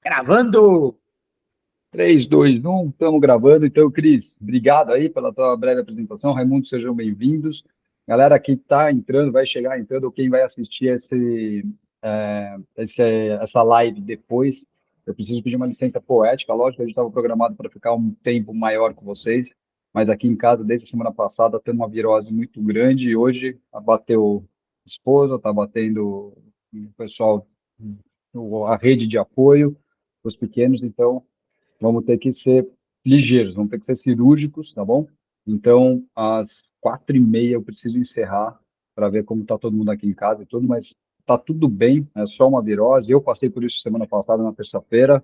Gravando! 3, 2, 1, estamos gravando. Então, Cris, obrigado aí pela tua breve apresentação. Raimundo, sejam bem-vindos. Galera que está entrando, vai chegar entrando, ou quem vai assistir essa live depois, eu preciso pedir uma licença poética. Lógico que a gente estava programado para ficar um tempo maior com vocês, mas aqui em casa, desde a semana passada, tem uma virose muito grande e hoje abateu esposa, está batendo o pessoal, a rede de apoio, os pequenos, então vamos ter que ser ligeiros, vamos ter que ser cirúrgicos, tá bom? Então, às 4h30 eu preciso encerrar para ver como está todo mundo aqui em casa e tudo, mas está tudo bem, é só uma virose. Eu passei por isso semana passada, na terça-feira,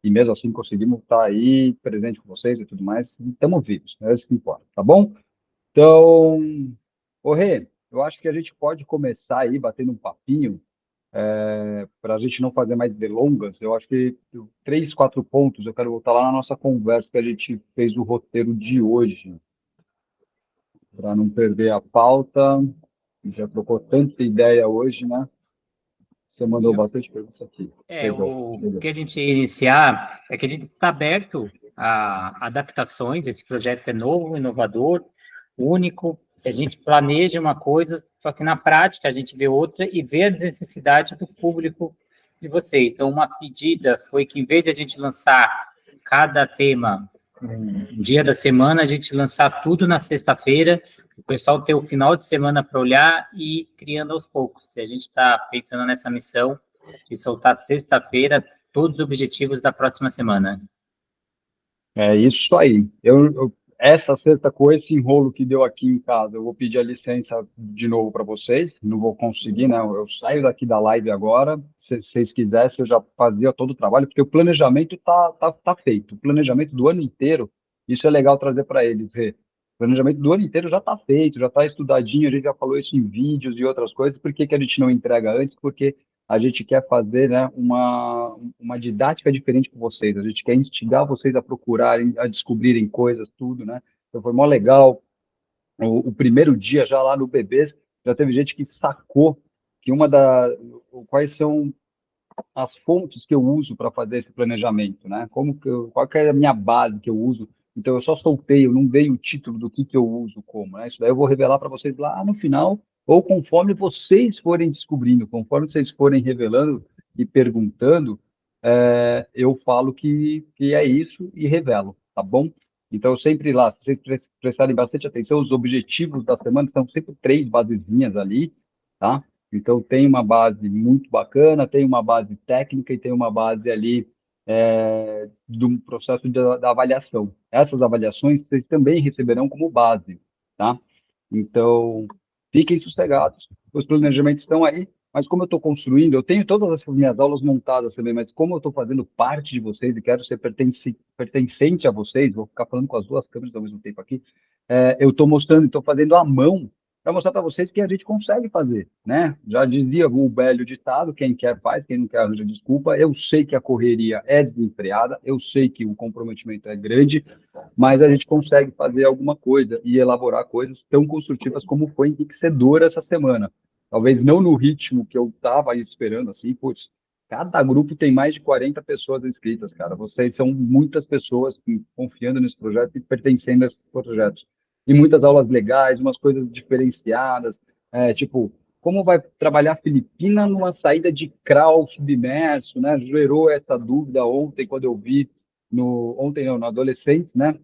e mesmo assim conseguimos estar aí presente com vocês e tudo mais, e estamos vivos, é isso que importa, tá bom? Então, ô Rê, eu acho que a gente pode começar aí batendo um papinho, para a gente não fazer mais delongas. Eu acho que 3, 4 pontos eu quero voltar lá na nossa conversa que a gente fez o roteiro de hoje, para não perder a pauta. A gente já trocou tanta ideia hoje, né? Você mandou Sim. bastante perguntas aqui. Chegou, O chegou. que a gente ia iniciar é que a gente está aberto a adaptações. Esse projeto é novo, inovador, único. A gente planeja uma coisa, só que na prática a gente vê outra e vê as necessidades do público de vocês. Então, uma pedida foi que, em vez de a gente lançar cada tema um dia da semana, a gente lançar tudo na sexta-feira, o pessoal ter o final de semana para olhar e ir criando aos poucos. Se a gente está pensando nessa missão de soltar sexta-feira todos os objetivos da próxima semana. É isso aí. Essa sexta, com esse enrolo que deu aqui em casa, eu vou pedir a licença de novo para vocês. Não vou conseguir, né? Eu saio daqui da live agora. Se vocês quisessem, eu já fazia todo o trabalho, porque o planejamento tá feito. O planejamento do ano inteiro, isso é legal trazer para eles, Rê. O planejamento do ano inteiro já está feito, já está estudadinho. A gente já falou isso em vídeos e outras coisas. Por que que a gente não entrega antes? Porque a gente quer fazer, né, uma didática diferente com vocês, a gente quer instigar vocês a procurarem, a descobrirem coisas, tudo, né? Então foi mó legal. O primeiro dia, já lá no Bebês, já teve gente que sacou que quais são as fontes que eu uso para fazer esse planejamento, né? Qual que é a minha base que eu uso? Então, eu só soltei, eu não dei o título do que eu uso como, né? Isso daí eu vou revelar para vocês lá no final, ou conforme vocês forem descobrindo, conforme vocês forem revelando e perguntando, eu falo que é isso e revelo, tá bom? Então, sempre lá, se vocês prestarem bastante atenção, os objetivos da semana são sempre 3 basezinhas ali, tá? Então, tem uma base muito bacana, tem uma base técnica e tem uma base ali do processo da avaliação. Essas avaliações vocês também receberão como base, tá? Então, fiquem sossegados, os planejamentos estão aí, mas como eu estou construindo, eu tenho todas essas minhas aulas montadas também, mas como eu estou fazendo parte de vocês e quero ser pertencente a vocês, vou ficar falando com as duas câmeras ao mesmo tempo aqui, eu estou mostrando, estou fazendo à mão para mostrar para vocês que a gente consegue fazer, né? Já dizia o velho ditado, quem quer faz, quem não quer arranja desculpa. Eu sei que a correria é desenfreada, eu sei que o comprometimento é grande, mas a gente consegue fazer alguma coisa e elaborar coisas tão construtivas como foi enriquecedora essa semana. Talvez não no ritmo que eu estava esperando, assim, putz, cada grupo tem mais de 40 pessoas inscritas, cara. Vocês são muitas pessoas confiando nesse projeto e pertencendo a esses projetos e muitas aulas legais, umas coisas diferenciadas, tipo, como vai trabalhar Filipina numa saída de crawl submerso, né? Gerou essa dúvida ontem, quando eu vi, ontem não, no Adolescentes, né?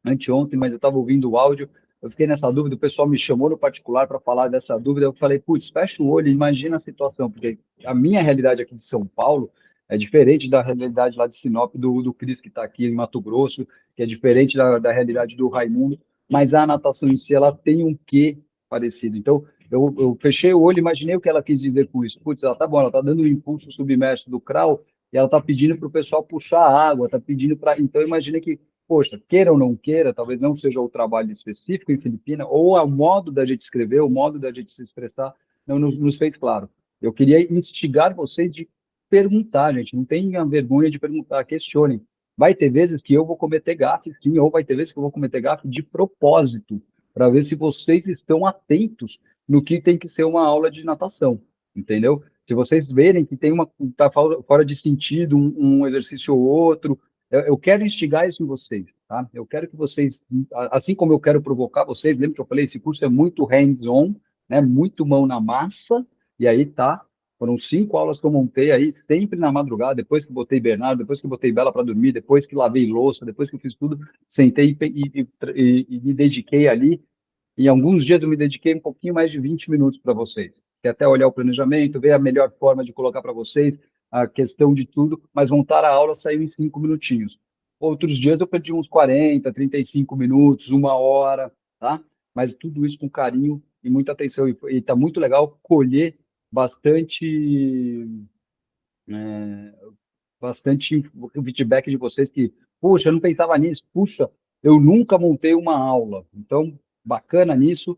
Anteontem, mas eu estava ouvindo o áudio, eu fiquei nessa dúvida, o pessoal me chamou no particular para falar dessa dúvida, eu falei, putz, fecha o olho, imagina a situação, porque a minha realidade aqui de São Paulo é diferente da realidade lá de Sinop, do Cris, que está aqui em Mato Grosso, que é diferente da realidade do Raimundo, mas a natação em si, ela tem um quê parecido. Então, eu fechei o olho, imaginei o que ela quis dizer com isso. Putz, ela tá bom, ela tá dando o impulso submerso do crawl, e ela tá pedindo para o pessoal puxar a água, tá pedindo para... Então, imagina que poxa, queira ou não queira, talvez não seja o trabalho específico em Filipina, ou o modo da gente escrever, o modo da gente se expressar, não nos fez claro. Eu queria instigar vocês de perguntar, gente, não tenha vergonha de perguntar, questionem. Vai ter vezes que eu vou cometer gafe, sim, ou vai ter vezes que eu vou cometer gafe de propósito, para ver se vocês estão atentos no que tem que ser uma aula de natação, entendeu? Se vocês verem que tem tá fora de sentido um exercício ou outro, eu quero instigar isso em vocês, tá? Eu quero que vocês, assim como eu quero provocar vocês, lembra que eu falei, esse curso é muito hands-on, né? Muito mão na massa, e aí tá. Foram 5 aulas que eu montei aí, sempre na madrugada, depois que botei Bernardo, depois que botei Bela para dormir, depois que lavei louça, depois que eu fiz tudo, sentei e me dediquei ali. Em alguns dias eu me dediquei um pouquinho mais de 20 minutos para vocês, que é até olhar o planejamento, ver a melhor forma de colocar para vocês a questão de tudo, mas montar a aula saiu em 5 minutinhos. Outros dias eu perdi uns 40, 35 minutos, 1 hora, tá? Mas tudo isso com carinho e muita atenção. E está muito legal colher bastante, bastante feedback de vocês que, puxa, eu não pensava nisso, puxa, eu nunca montei uma aula. Então, bacana nisso.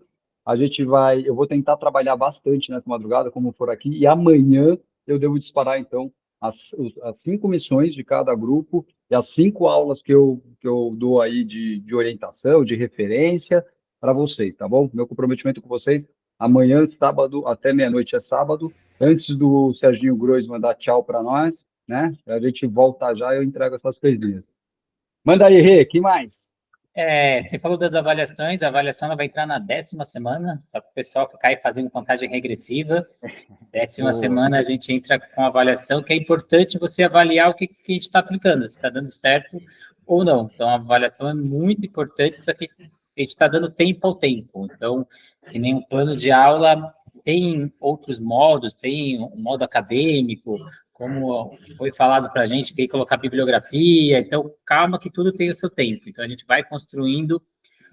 Eu vou tentar trabalhar bastante nessa madrugada, como for aqui, e amanhã eu devo disparar, então, as 5 missões de cada grupo e as 5 aulas que eu dou aí de orientação, de referência para vocês, tá bom? Meu comprometimento com vocês, amanhã, sábado, até meia-noite é sábado, antes do Serginho Grois mandar tchau para nós, né? A gente volta já e eu entrego essas coisinhas. Manda aí, Rê, que mais? Você falou das avaliações, a avaliação ela vai entrar na 10ª semana, só que o pessoal fica aí fazendo contagem regressiva. 10ª Boa. semana a gente entra com a avaliação, que é importante você avaliar o que a gente está aplicando, se está dando certo ou não. Então, a avaliação é muito importante, só que a gente está dando tempo ao tempo. Então, que nem um plano de aula, tem outros modos, tem um modo acadêmico, como foi falado para a gente, tem que colocar bibliografia. Então, calma que tudo tem o seu tempo. Então, a gente vai construindo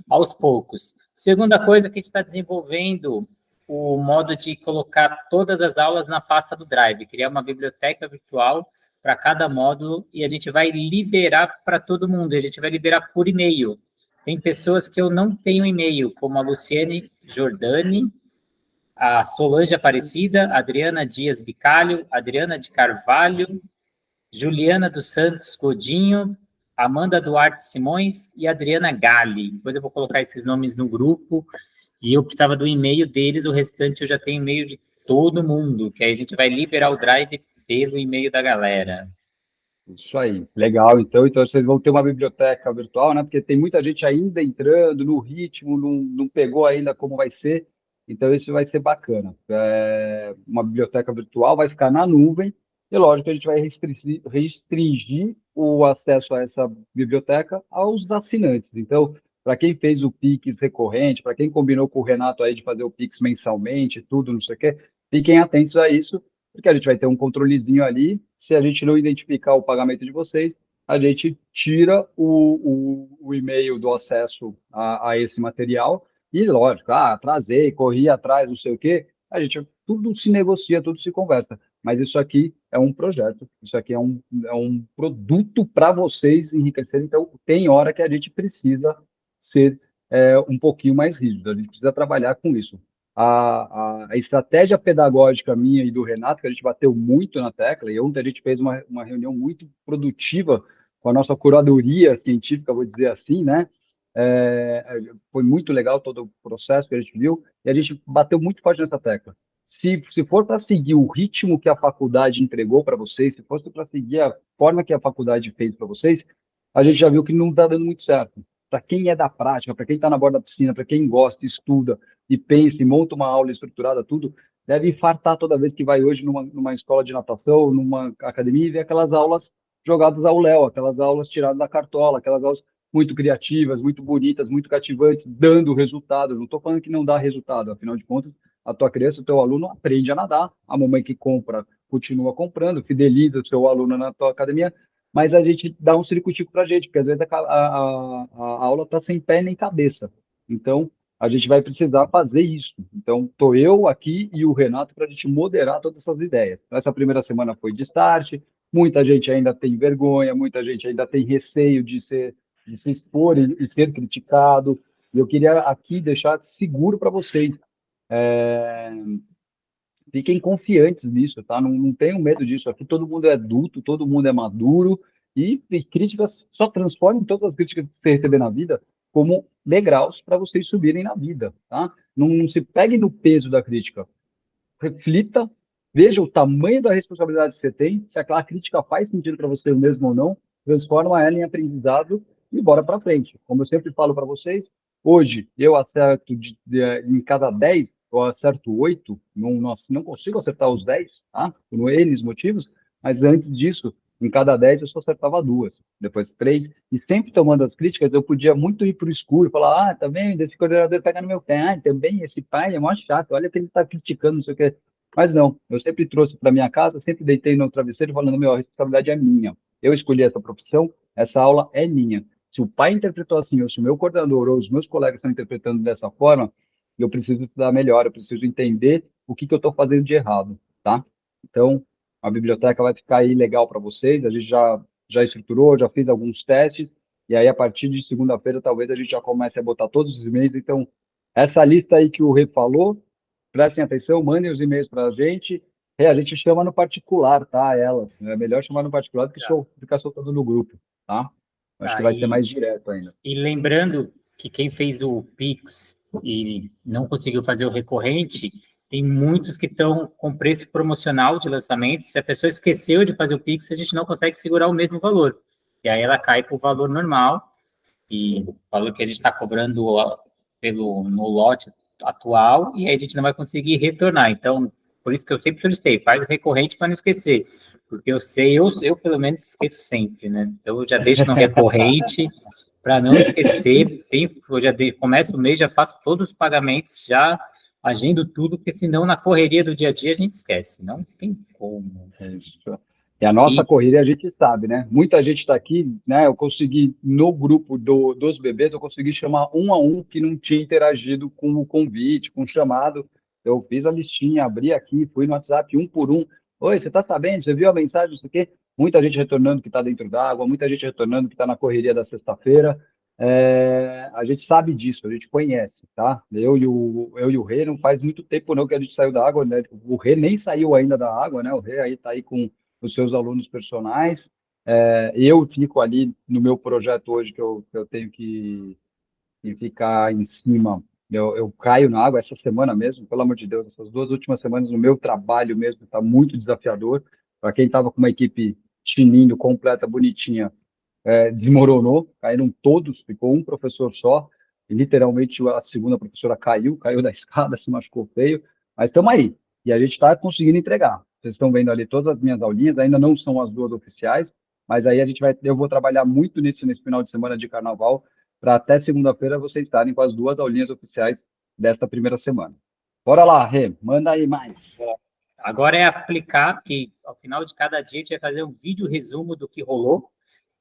aos poucos. Segunda coisa que a gente está desenvolvendo o modo de colocar todas as aulas na pasta do Drive, criar uma biblioteca virtual para cada módulo e a gente vai liberar para todo mundo, a gente vai liberar por e-mail. Tem pessoas que eu não tenho e-mail, como a Luciane Giordani, a Solange Aparecida, a Adriana Dias Bicalho, Adriana de Carvalho, Juliana dos Santos Godinho, Amanda Duarte Simões e Adriana Gali. Depois eu vou colocar esses nomes no grupo e eu precisava do e-mail deles, o restante eu já tenho e-mail de todo mundo, que aí a gente vai liberar o Drive pelo e-mail da galera. Isso aí, legal. Então vocês vão ter uma biblioteca virtual, né? Porque tem muita gente ainda entrando no ritmo, não pegou ainda como vai ser. Então isso vai ser bacana. Uma biblioteca virtual vai ficar na nuvem e, lógico, que a gente vai restringir o acesso a essa biblioteca aos assinantes. Então, para quem fez o Pix recorrente, para quem combinou com o Renato aí de fazer o Pix mensalmente, tudo, não sei o quê, fiquem atentos a isso porque a gente vai ter um controlezinho ali. Se a gente não identificar o pagamento de vocês, a gente tira o e-mail do acesso a esse material e, lógico, atrasei, corri atrás, não sei o quê, tudo se negocia, tudo se conversa. Mas isso aqui é um projeto, isso aqui é um produto para vocês enriquecerem. Então, tem hora que a gente precisa ser um pouquinho mais rígido, a gente precisa trabalhar com isso a estratégia pedagógica minha e do Renato, que a gente bateu muito na tecla, e ontem a gente fez uma reunião muito produtiva com a nossa curadoria científica, vou dizer assim, né? Foi muito legal todo o processo que a gente viu, e a gente bateu muito forte nessa tecla. Se for para seguir o ritmo que a faculdade entregou para vocês, se fosse para seguir a forma que a faculdade fez para vocês, a gente já viu que não está dando muito certo. Para quem é da prática, para quem está na borda da piscina, para quem gosta, estuda, e pensa e monta uma aula estruturada, tudo, deve infartar toda vez que vai hoje numa escola de natação, numa academia e vê aquelas aulas jogadas ao léu, aquelas aulas tiradas da cartola, aquelas aulas muito criativas, muito bonitas, muito cativantes, dando resultado. Não estou falando que não dá resultado, afinal de contas, a tua criança, o teu aluno aprende a nadar, a mamãe que compra continua comprando, fideliza o seu aluno na tua academia, mas a gente dá um circuito para a gente, porque às vezes a aula está sem pé nem cabeça. Então, a gente vai precisar fazer isso. Então, estou eu aqui e o Renato para a gente moderar todas essas ideias. Essa primeira semana foi de start, muita gente ainda tem vergonha, muita gente ainda tem receio de se expor e ser criticado. E eu queria aqui deixar seguro para vocês. É, Fiquem confiantes nisso, tá? Não tenham medo disso. Aqui todo mundo é adulto, todo mundo é maduro e críticas só transformem todas as críticas que você receber na vida como degraus para vocês subirem na vida, tá? Não se pegue no peso da crítica. Reflita, veja o tamanho da responsabilidade que você tem, se aquela crítica faz sentido para você mesmo ou não, transforma ela em aprendizado e bora para frente. Como eu sempre falo para vocês, hoje eu acerto em cada 10, eu acerto 8, não consigo acertar os 10, tá? Por N motivos, mas antes disso, em cada 10 eu só acertava duas, depois três, e sempre tomando as críticas, eu podia muito ir para o escuro, falar, tá vendo, esse coordenador pega no meu pé, também esse pai é mó chato, olha que ele está criticando, não sei o que. Mas não, eu sempre trouxe para minha casa, sempre deitei no travesseiro falando, meu, a responsabilidade é minha. Eu escolhi essa profissão, essa aula é minha. Se o pai interpretou assim, ou se o meu coordenador ou os meus colegas estão interpretando dessa forma, eu preciso estudar melhor, eu preciso entender o que eu estou fazendo de errado, tá? Então, a biblioteca vai ficar aí legal para vocês, a gente já estruturou, já fez alguns testes, e aí a partir de segunda-feira talvez a gente já comece a botar todos os e-mails. Então, essa lista aí que o Rê falou, prestem atenção, mandem os e-mails para a gente. A gente chama no particular, tá? Elas. É melhor chamar no particular do que Tá, ficar soltando no grupo, tá? Acho que tá. vai ser mais direto ainda. E lembrando que quem fez o Pix e não conseguiu fazer o recorrente, tem muitos que estão com preço promocional de lançamento. Se a pessoa esqueceu de fazer o Pix, a gente não consegue segurar o mesmo valor. E aí ela cai para o valor normal, e o valor que a gente está cobrando no lote atual, e aí a gente não vai conseguir retornar. Então, por isso que eu sempre solicitei, faz o recorrente para não esquecer. Porque eu sei, eu pelo menos esqueço sempre, né? Então eu já deixo no recorrente para não esquecer. Eu já começo o mês, já faço todos os pagamentos, já agendo tudo, porque senão na correria do dia a dia a gente esquece. Não tem como. Isso. E a nossa E corrida a gente sabe, né? Muita gente está aqui, né? Eu consegui, no grupo dos bebês, eu consegui chamar um a um que não tinha interagido com o convite, com o chamado. Eu fiz a listinha, abri aqui, fui no WhatsApp um por um. Oi, você está sabendo? Você viu a mensagem? Isso aqui? Muita gente retornando que está dentro d'água, muita gente retornando que está na correria da sexta-feira. A gente sabe disso, a gente conhece, tá? Eu e o Rê não faz muito tempo não que a gente saiu da água, né? O Rê nem saiu ainda da água, né? O Rê aí está aí com os seus alunos personais. Eu fico ali no meu projeto hoje que eu tenho que ficar em cima. Eu caio na água essa semana mesmo, pelo amor de Deus, essas 2 últimas semanas no meu trabalho mesmo está muito desafiador. Para quem estava com uma equipe tinindo, completa, bonitinha, desmoronou, caíram todos, ficou um professor só, e literalmente a segunda professora caiu da escada, se machucou feio, mas estamos aí, e a gente está conseguindo entregar. Vocês estão vendo ali todas as minhas aulinhas, ainda não são as duas oficiais, mas aí eu vou trabalhar muito nesse final de semana de carnaval, para até segunda-feira vocês estarem com as duas aulinhas oficiais desta primeira semana. Bora lá, Rê, manda aí mais. agora é aplicar, que ao final de cada dia a gente vai fazer um vídeo resumo do que rolou.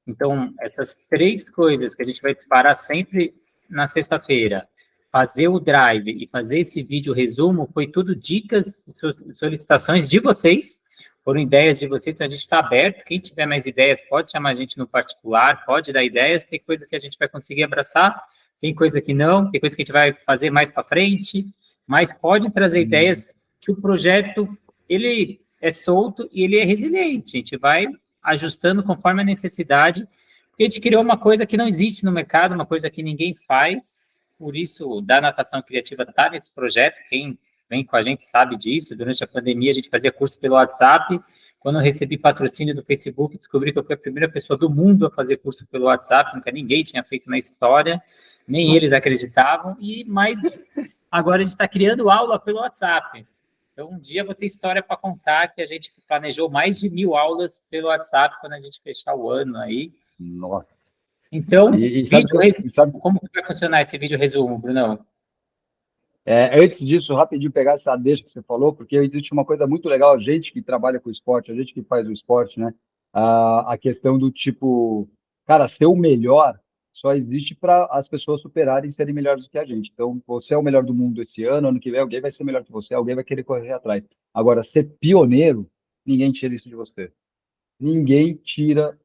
Então, essas três coisas que a gente vai parar sempre na sexta-feira, fazer o drive e fazer esse vídeo resumo, foi tudo dicas e solicitações de vocês, foram ideias de vocês, então a gente está aberto, quem tiver mais ideias pode chamar a gente no particular, pode dar ideias, tem coisa que a gente vai conseguir abraçar, tem coisa que não, tem coisa que a gente vai fazer mais para frente, mas pode trazer ideias que o projeto, ele é solto e ele é resiliente, a gente vai ajustando conforme a necessidade, porque a gente criou uma coisa que não existe no mercado, uma coisa que ninguém faz, por isso, da natação criativa está nesse projeto, quem vem com a gente sabe disso, durante a pandemia a gente fazia curso pelo WhatsApp, quando eu recebi patrocínio do Facebook, descobri que eu fui a primeira pessoa do mundo a fazer curso pelo WhatsApp, nunca ninguém tinha feito na história, nem eles acreditavam, mas agora a gente está criando aula pelo WhatsApp. Então, um dia eu vou ter história para contar que a gente planejou mais de 1.000 aulas pelo WhatsApp quando a gente fechar o ano aí. Nossa. Então, E sabe, como que vai funcionar esse vídeo resumo, Brunão? Antes disso, rapidinho pegar essa deixa que você falou, porque existe uma coisa muito legal, a gente que trabalha com esporte, a gente que faz o esporte, né? A questão do tipo, cara, ser o melhor só existe para as pessoas superarem e serem melhores do que a gente. Então, você é o melhor do mundo esse ano que vem alguém vai ser melhor que você, alguém vai querer correr atrás. Agora, ser pioneiro, ninguém tira isso de você. Ninguém tira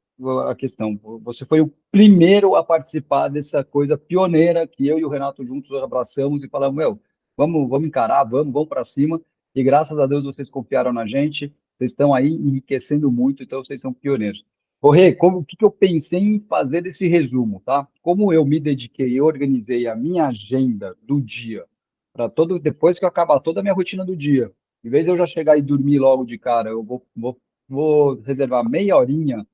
a questão. Você foi o primeiro a participar dessa coisa pioneira que eu e o Renato juntos abraçamos e falamos, meu, vamos encarar, vamos para cima. E graças a Deus vocês confiaram na gente, vocês estão aí enriquecendo muito, então vocês são pioneiros. Rê, o que eu pensei em fazer desse resumo, tá? Como eu me dediquei e organizei a minha agenda do dia, para depois que eu acabar toda a minha rotina do dia, Em vez de eu já chegar e dormir logo de cara, eu vou reservar meia horinha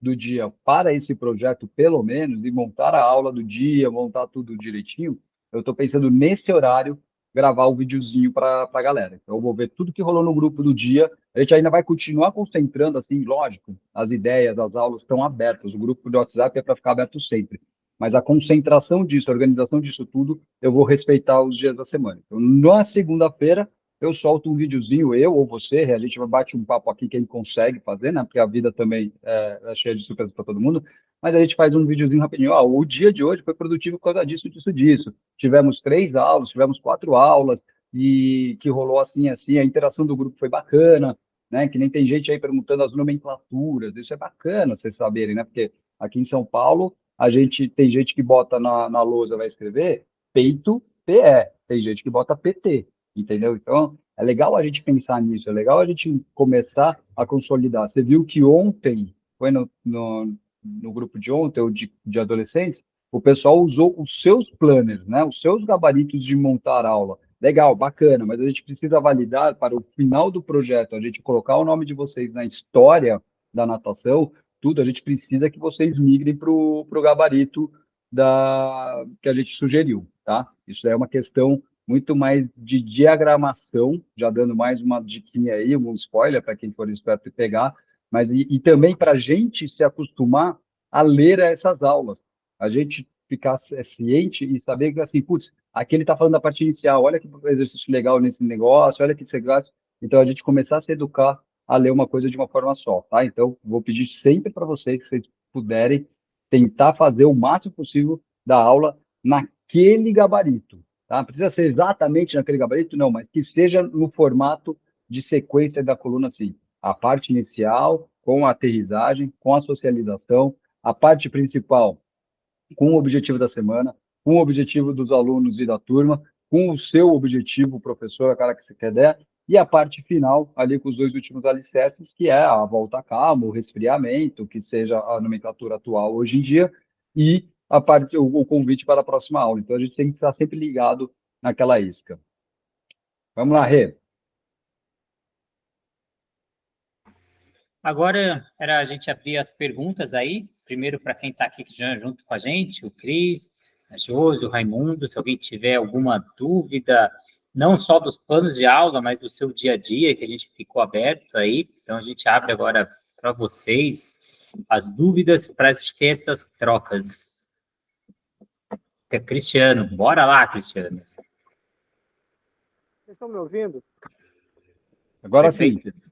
do dia para esse projeto, pelo menos, e montar a aula do dia, montar tudo direitinho. Eu estou pensando nesse horário gravar o videozinho para a galera. Então, eu vou ver tudo que rolou no grupo do dia. A gente ainda vai continuar concentrando, assim, lógico, as ideias, as aulas estão abertas. O grupo do WhatsApp é para ficar aberto sempre. Mas a concentração disso, a organização disso tudo, eu vou respeitar os dias da semana. Então, na segunda-feira, eu solto um videozinho, eu ou você, a gente bate um papo aqui, quem consegue fazer, né? Porque a vida também é cheia de surpresas para todo mundo. Mas a gente faz um videozinho rapidinho. Ó, o dia de hoje foi produtivo por causa disso, disso, disso. Tivemos 3 aulas, tivemos 4 aulas, e que rolou assim, assim. A interação do grupo foi bacana, né? Que nem tem gente aí perguntando as nomenclaturas. Isso é bacana vocês saberem, né? Porque aqui em São Paulo, a gente tem gente que bota na lousa, vai escrever peito, PE. Tem gente que bota PT, entendeu? Então, é legal a gente pensar nisso, é legal a gente começar a consolidar. Você viu que ontem, foi no grupo de ontem, ou de adolescentes, o pessoal usou os seus planners, né? Os seus gabaritos de montar aula. Legal, bacana, mas a gente precisa validar para o final do projeto, a gente colocar o nome de vocês na história da natação, tudo, a gente precisa que vocês migrem para o gabarito que a gente sugeriu, tá? Isso é uma questão muito mais de diagramação, já dando mais uma diquinha aí, um spoiler para quem for esperto e pegar, mas e também para a gente se acostumar a ler essas aulas, a gente ficar ciente e saber que, assim, putz, aqui ele está falando da parte inicial, olha que exercício legal nesse negócio, olha que negócio, então a gente começar a se educar a ler uma coisa de uma forma só, tá? Então, vou pedir sempre para vocês, se vocês puderem, tentar fazer o máximo possível da aula naquele gabarito, tá? Não precisa ser exatamente naquele gabarito, não, mas que seja no formato de sequência da coluna, assim. A parte inicial, com a aterrissagem, com a socialização, a parte principal, com o objetivo da semana, com o objetivo dos alunos e da turma, com o seu objetivo, o professor, a cara que você quer dar, e a parte final, ali com os 2 últimos alicerces, que é a volta à calma, o resfriamento, que seja a nomenclatura atual hoje em dia, e a parte, o convite para a próxima aula. Então, a gente tem que estar sempre ligado naquela isca. Vamos lá, Rê. Agora era a gente abrir as perguntas aí, primeiro para quem está aqui já junto com a gente, o Cris, a Josi, o Raimundo, se alguém tiver alguma dúvida, não só dos planos de aula, mas do seu dia a dia, que a gente ficou aberto aí, então a gente abre agora para vocês as dúvidas para a gente ter essas trocas. Cristiano, bora lá, Cristiano. Vocês estão me ouvindo? Agora sim. Perfeito.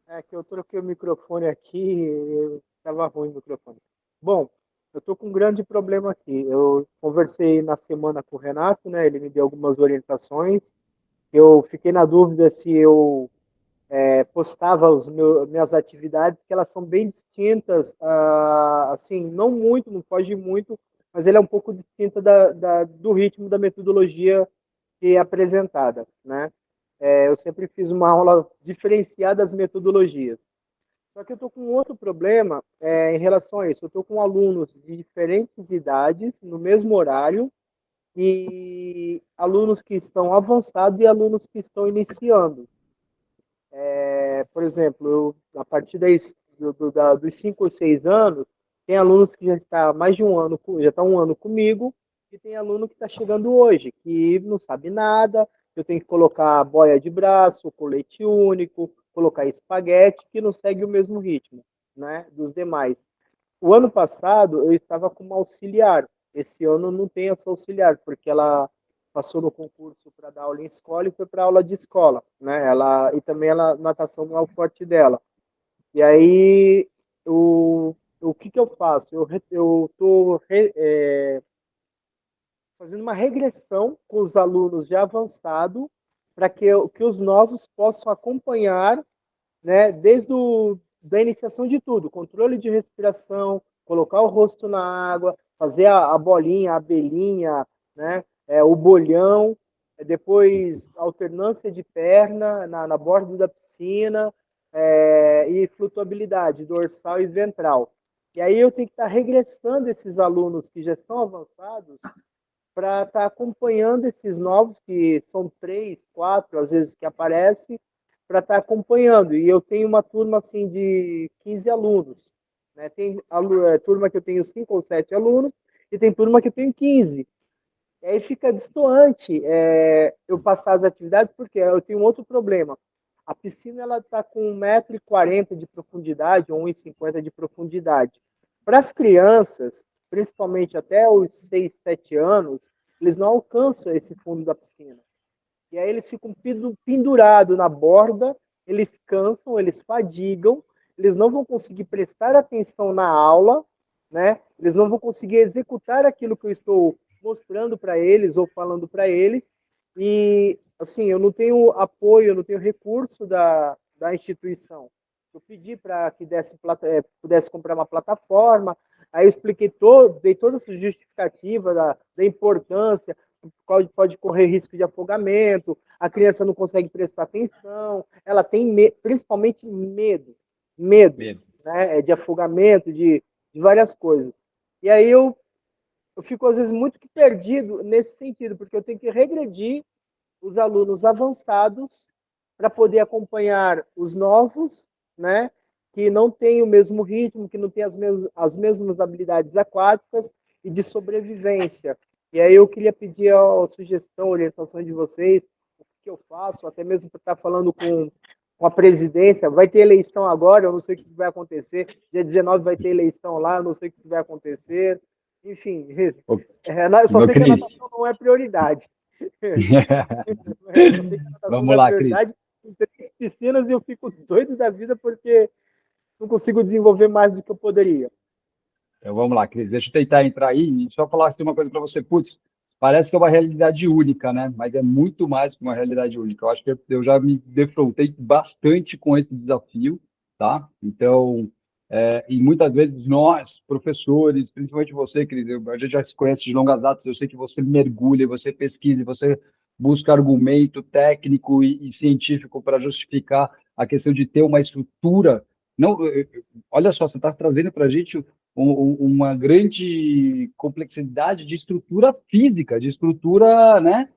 É que eu troquei o microfone aqui, estava ruim o microfone. Bom, eu estou com um grande problema aqui. Eu conversei na semana com o Renato, né? Ele me deu algumas orientações. Eu fiquei na dúvida se eu postava minhas atividades, que elas são bem distintas, assim, não muito, não foge muito, mas ele é um pouco distinta do ritmo da metodologia que é apresentada, né? Eu sempre fiz uma aula diferenciada das metodologias. Só que eu estou com outro problema em relação a isso. Eu estou com alunos de diferentes idades, no mesmo horário, e alunos que estão avançados e alunos que estão iniciando. Por exemplo, a partir dos 5 ou 6 anos, tem alunos que já está mais de um ano, já está um ano comigo, e tem aluno que está chegando hoje, que não sabe nada, eu tenho que colocar boia de braço, colete único, colocar espaguete, que não segue o mesmo ritmo, né, dos demais. O ano passado eu estava com uma auxiliar, esse ano não tem essa auxiliar, porque ela passou no concurso para dar aula em escola e foi para aula de escola, né? E também natação não é o forte dela. E aí o que eu faço? Eu estou fazendo uma regressão com os alunos já avançado para que os novos possam acompanhar, né? Da iniciação de tudo, controle de respiração, colocar o rosto na água, fazer a bolinha, a abelhinha, né? O bolhão, depois alternância de perna na borda da piscina, e flutuabilidade dorsal e ventral. E aí eu tenho que estar regressando esses alunos que já estão avançados para estar acompanhando esses novos, que são 3, 4, às vezes, que aparecem, para estar acompanhando. E eu tenho uma turma assim de 15 alunos. Né? Tem turma que eu tenho 5 ou 7 alunos e tem turma que eu tenho 15. E aí fica distoante eu passar as atividades, porque eu tenho um outro problema. A piscina ela está com 1,40 m de profundidade, ou 1,50 m de profundidade. Para as crianças, principalmente até os 6, 7 anos, eles não alcançam esse fundo da piscina. E aí eles ficam pendurados na borda, eles cansam, eles fadigam, eles não vão conseguir prestar atenção na aula, né? Eles não vão conseguir executar aquilo que eu estou mostrando para eles ou falando para eles. E, assim, eu não tenho apoio, eu não tenho recurso da instituição. Eu pedi para que pudesse comprar uma plataforma, aí eu expliquei dei toda essa justificativa da importância, pode correr risco de afogamento, a criança não consegue prestar atenção, ela tem principalmente medo, né, de afogamento, de várias coisas. E aí eu fico, às vezes, muito perdido nesse sentido, porque eu tenho que regredir os alunos avançados para poder acompanhar os novos, né, que não têm o mesmo ritmo, que não têm as mesmas habilidades aquáticas e de sobrevivência. E aí eu queria pedir a sugestão, a orientação de vocês, o que eu faço, até mesmo para estar falando com a presidência. Vai ter eleição agora, eu não sei o que vai acontecer. Dia 19 vai ter eleição lá, eu não sei o que vai acontecer. Enfim, eu só sei que a natação não é prioridade. Eu só sei que a natação Vamos não é lá, prioridade. Tem 3 piscinas e eu fico doido da vida porque não consigo desenvolver mais do que eu poderia. Então, vamos lá, Cris, deixa eu tentar entrar aí e só falar assim, uma coisa para você. Putz, parece que é uma realidade única, né? Mas é muito mais que uma realidade única. Eu acho que eu já me defrontei bastante com esse desafio, tá? Então, e muitas vezes nós, professores, principalmente você, Cris, a gente já se conhece de longas datas, eu sei que você mergulha, você pesquisa, você busca argumento técnico e científico para justificar a questão de ter uma estrutura. Não, olha só, você está trazendo para a gente uma grande complexidade de estrutura física, de estrutura, né,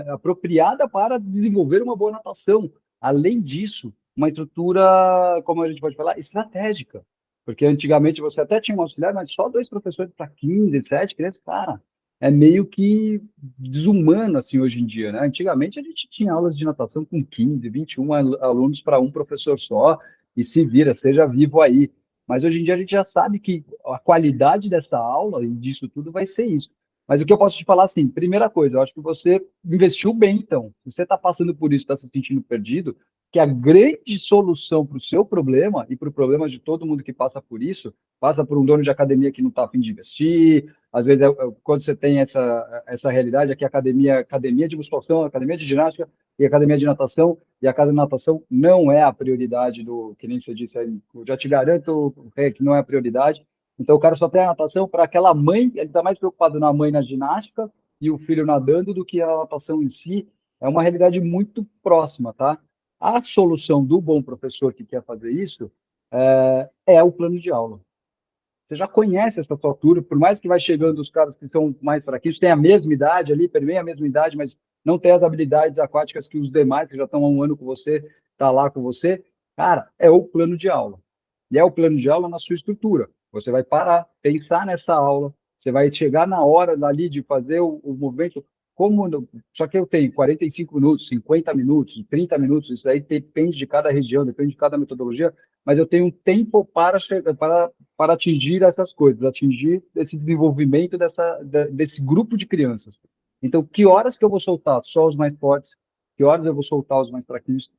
apropriada para desenvolver uma boa natação. Além disso, uma estrutura, como a gente pode falar, estratégica. Porque antigamente você até tinha um auxiliar, mas só 2 professores para 15, 7 crianças, cara, é meio que desumano assim hoje em dia, né? Antigamente a gente tinha aulas de natação com 15, 21 alunos para um professor só, e se vira, seja vivo aí. Mas hoje em dia a gente já sabe que a qualidade dessa aula e disso tudo vai ser isso. Mas o que eu posso te falar, assim, primeira coisa, eu acho que você investiu bem, então. Se você está passando por isso, está se sentindo perdido, que a grande solução para o seu problema e para o problema de todo mundo que passa por isso, passa por um dono de academia que não está a fim de investir, às vezes, quando você tem essa realidade, aqui academia de musculação, academia de ginástica e academia de natação, e a casa de natação não é a prioridade que nem você disse aí, eu já te garanto, Rê, que não é a prioridade. Então, o cara só tem a natação para aquela mãe, ele está mais preocupado na mãe na ginástica e o filho nadando do que a natação em si. É uma realidade muito próxima, tá? A solução do bom professor que quer fazer isso é o plano de aula. Você já conhece essa sua turma, por mais que vai chegando os caras que são mais fraquinhos, tem a mesma idade ali, permeia a mesma idade, mas não tem as habilidades aquáticas que os demais, que já estão há um ano com você, tá lá com você. Cara, é o plano de aula. E é o plano de aula na sua estrutura. Você vai parar, pensar nessa aula, você vai chegar na hora ali de fazer o movimento, só que eu tenho 45 minutos, 50 minutos, 30 minutos, isso aí depende de cada região, depende de cada metodologia, mas eu tenho um tempo para atingir essas coisas, atingir esse desenvolvimento desse grupo de crianças. Então, que horas que eu vou soltar só os mais fortes? Que horas eu vou soltar os mais fraquinhos?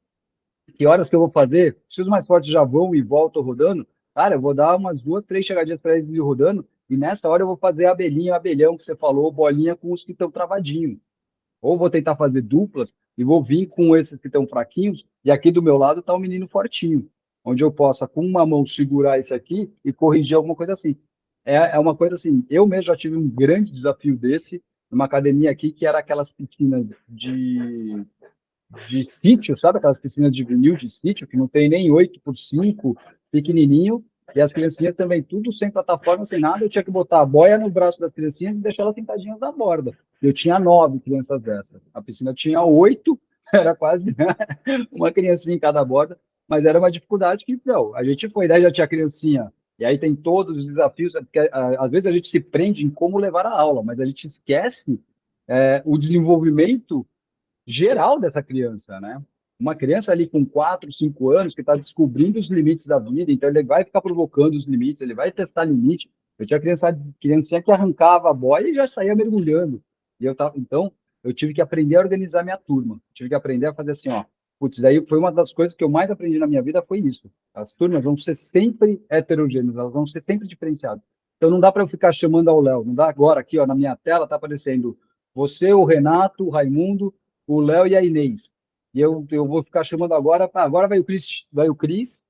Que horas que eu vou fazer? Se os mais fortes já vão e voltam rodando, cara, eu vou dar umas 2, 3 chegadinhas para eles ir rodando, e nessa hora eu vou fazer abelhinha, abelhão, que você falou, bolinha com os que estão travadinhos. Ou vou tentar fazer duplas e vou vir com esses que estão fraquinhos, e aqui do meu lado está um menino fortinho, onde eu possa, com uma mão, segurar esse aqui e corrigir alguma coisa assim. É uma coisa assim, eu mesmo já tive um grande desafio desse, numa academia aqui, que era aquelas piscinas de sítio, sabe? Aquelas piscinas de vinil de sítio, que não tem nem 8x5, pequenininho, e as criancinhas também, tudo sem plataforma, sem nada, eu tinha que botar a boia no braço das criancinhas e deixar elas sentadinhas na borda. Eu tinha 9 crianças dessas. A piscina tinha 8, era quase uma criancinha em cada borda, mas era uma dificuldade que, não, a gente foi, daí já tinha criancinha, e aí tem todos os desafios, porque às vezes a gente se prende em como levar a aula, mas a gente esquece o desenvolvimento geral dessa criança, né? Uma criança ali com 4, 5 anos que está descobrindo os limites da vida, então ele vai ficar provocando os limites, ele vai testar limite. Eu tinha criancinha que arrancava a boia e já saía mergulhando. Então, eu tive que aprender a organizar minha turma. Tive que aprender a fazer assim, ó. Putz, daí foi uma das coisas que eu mais aprendi na minha vida, foi isso. As turmas vão ser sempre heterogêneas, elas vão ser sempre diferenciadas. Então, não dá para eu ficar chamando ao Léo, não dá agora aqui, ó, na minha tela está aparecendo você, o Renato, o Raimundo, o Léo e a Inês. E eu vou ficar chamando agora, agora vai o Cris,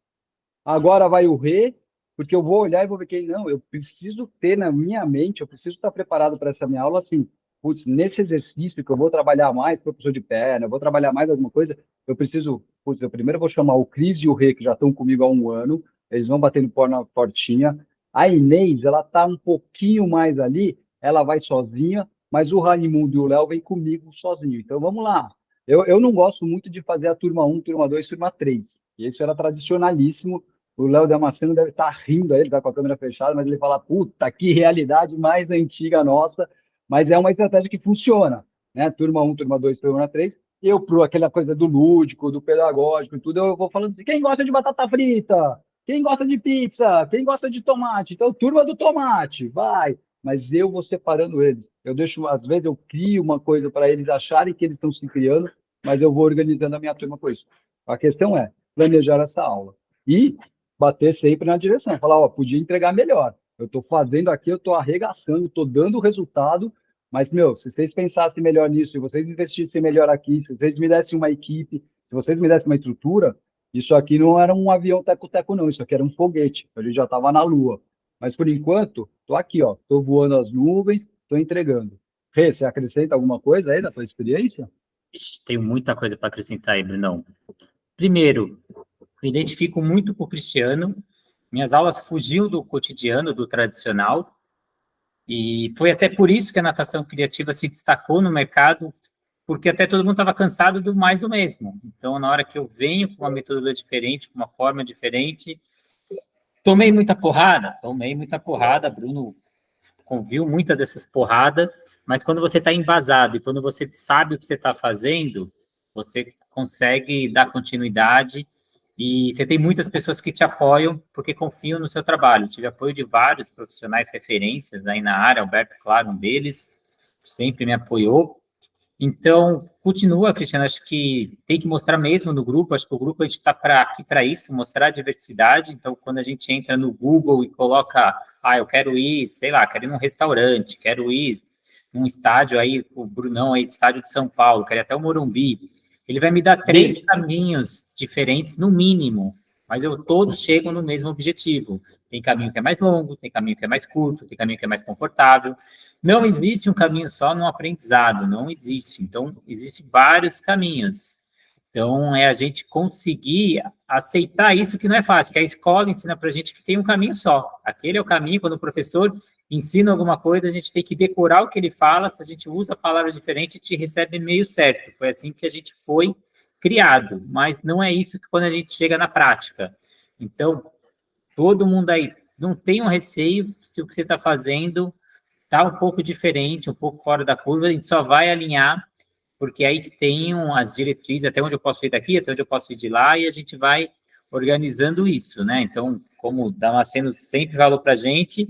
agora vai o Rê, porque eu vou olhar e vou ver quem não. Eu preciso ter na minha mente, eu preciso estar preparado para essa minha aula, assim, putz, nesse exercício que eu vou trabalhar mais professor de perna, eu vou trabalhar mais alguma coisa, eu preciso, putz, eu primeiro vou chamar o Cris e o Rê, que já estão comigo há um ano, eles vão batendo na portinha. A Inês, ela tá um pouquinho mais ali, ela vai sozinha, mas o Raimundo e o Léo vêm comigo sozinho. Então, vamos lá. Eu não gosto muito de fazer a turma 1, turma 2, turma 3. Isso era tradicionalíssimo. O Léo Damasceno deve estar rindo aí, ele está com a câmera fechada, mas ele fala, puta, que realidade mais antiga nossa. Mas é uma estratégia que funciona, né? Turma 1, turma 2, turma 3. Eu, para aquela coisa do lúdico, do pedagógico e tudo, eu vou falando assim, quem gosta de batata frita? Quem gosta de pizza? Quem gosta de tomate? Então, turma do tomate, vai. Mas eu vou separando eles. Eu deixo, às vezes, eu crio uma coisa para eles acharem que eles estão se criando, mas eu vou organizando a minha turma com isso. A questão é planejar essa aula e bater sempre na direção, falar, ó, podia entregar melhor. Eu estou fazendo aqui, eu estou arregaçando, estou dando o resultado, mas, meu, se vocês pensassem melhor nisso, se vocês investissem melhor aqui, se vocês me dessem uma equipe, se vocês me dessem uma estrutura, isso aqui não era um avião teco-teco, não, isso aqui era um foguete, a gente já estava na Lua. Mas, por enquanto, estou aqui, ó, estou voando as nuvens, estou entregando. Rê, você acrescenta alguma coisa aí da tua experiência? Tenho muita coisa para acrescentar aí, Brunão. Primeiro, me identifico muito com o Cristiano. Minhas aulas fugiam do cotidiano, do tradicional, e foi até por isso que a natação criativa se destacou no mercado, porque até todo mundo estava cansado do mais do mesmo. Então, na hora que eu venho com uma metodologia diferente, com uma forma diferente, tomei muita porrada, Bruno viu muita dessas porradas, mas quando você está embasado e quando você sabe o que você está fazendo, você consegue dar continuidade e você tem muitas pessoas que te apoiam porque confiam no seu trabalho. Tive apoio de vários profissionais referências aí na área, Alberto, claro, um deles, sempre me apoiou. Então, continua, Cristiano, acho que tem que mostrar mesmo no grupo, acho que o grupo a gente está aqui para isso, mostrar a diversidade. Então, quando a gente entra no Google e coloca, eu quero ir, sei lá, quero ir num restaurante, quero ir num estádio aí, o Brunão aí, estádio de São Paulo, quero ir até o Morumbi, ele vai me dar 3 caminhos diferentes, no mínimo, mas todos chegam no mesmo objetivo. Tem caminho que é mais longo, tem caminho que é mais curto, tem caminho que é mais confortável. Não existe um caminho só no aprendizado, não existe. Então, existem vários caminhos. Então, é a gente conseguir aceitar isso, que não é fácil, que a escola ensina para a gente que tem um caminho só. Aquele é o caminho, quando o professor ensina alguma coisa, a gente tem que decorar o que ele fala, se a gente usa palavras diferentes, a gente recebe meio certo. Foi assim que a gente foi criado, mas não é isso que quando a gente chega na prática. Então, todo mundo aí, não tenha um receio se o que você está fazendo está um pouco diferente, um pouco fora da curva, a gente só vai alinhar, porque aí tem as diretrizes, até onde eu posso ir daqui, até onde eu posso ir de lá, e a gente vai organizando isso, né? Então, como o Damasceno sempre falou para a gente,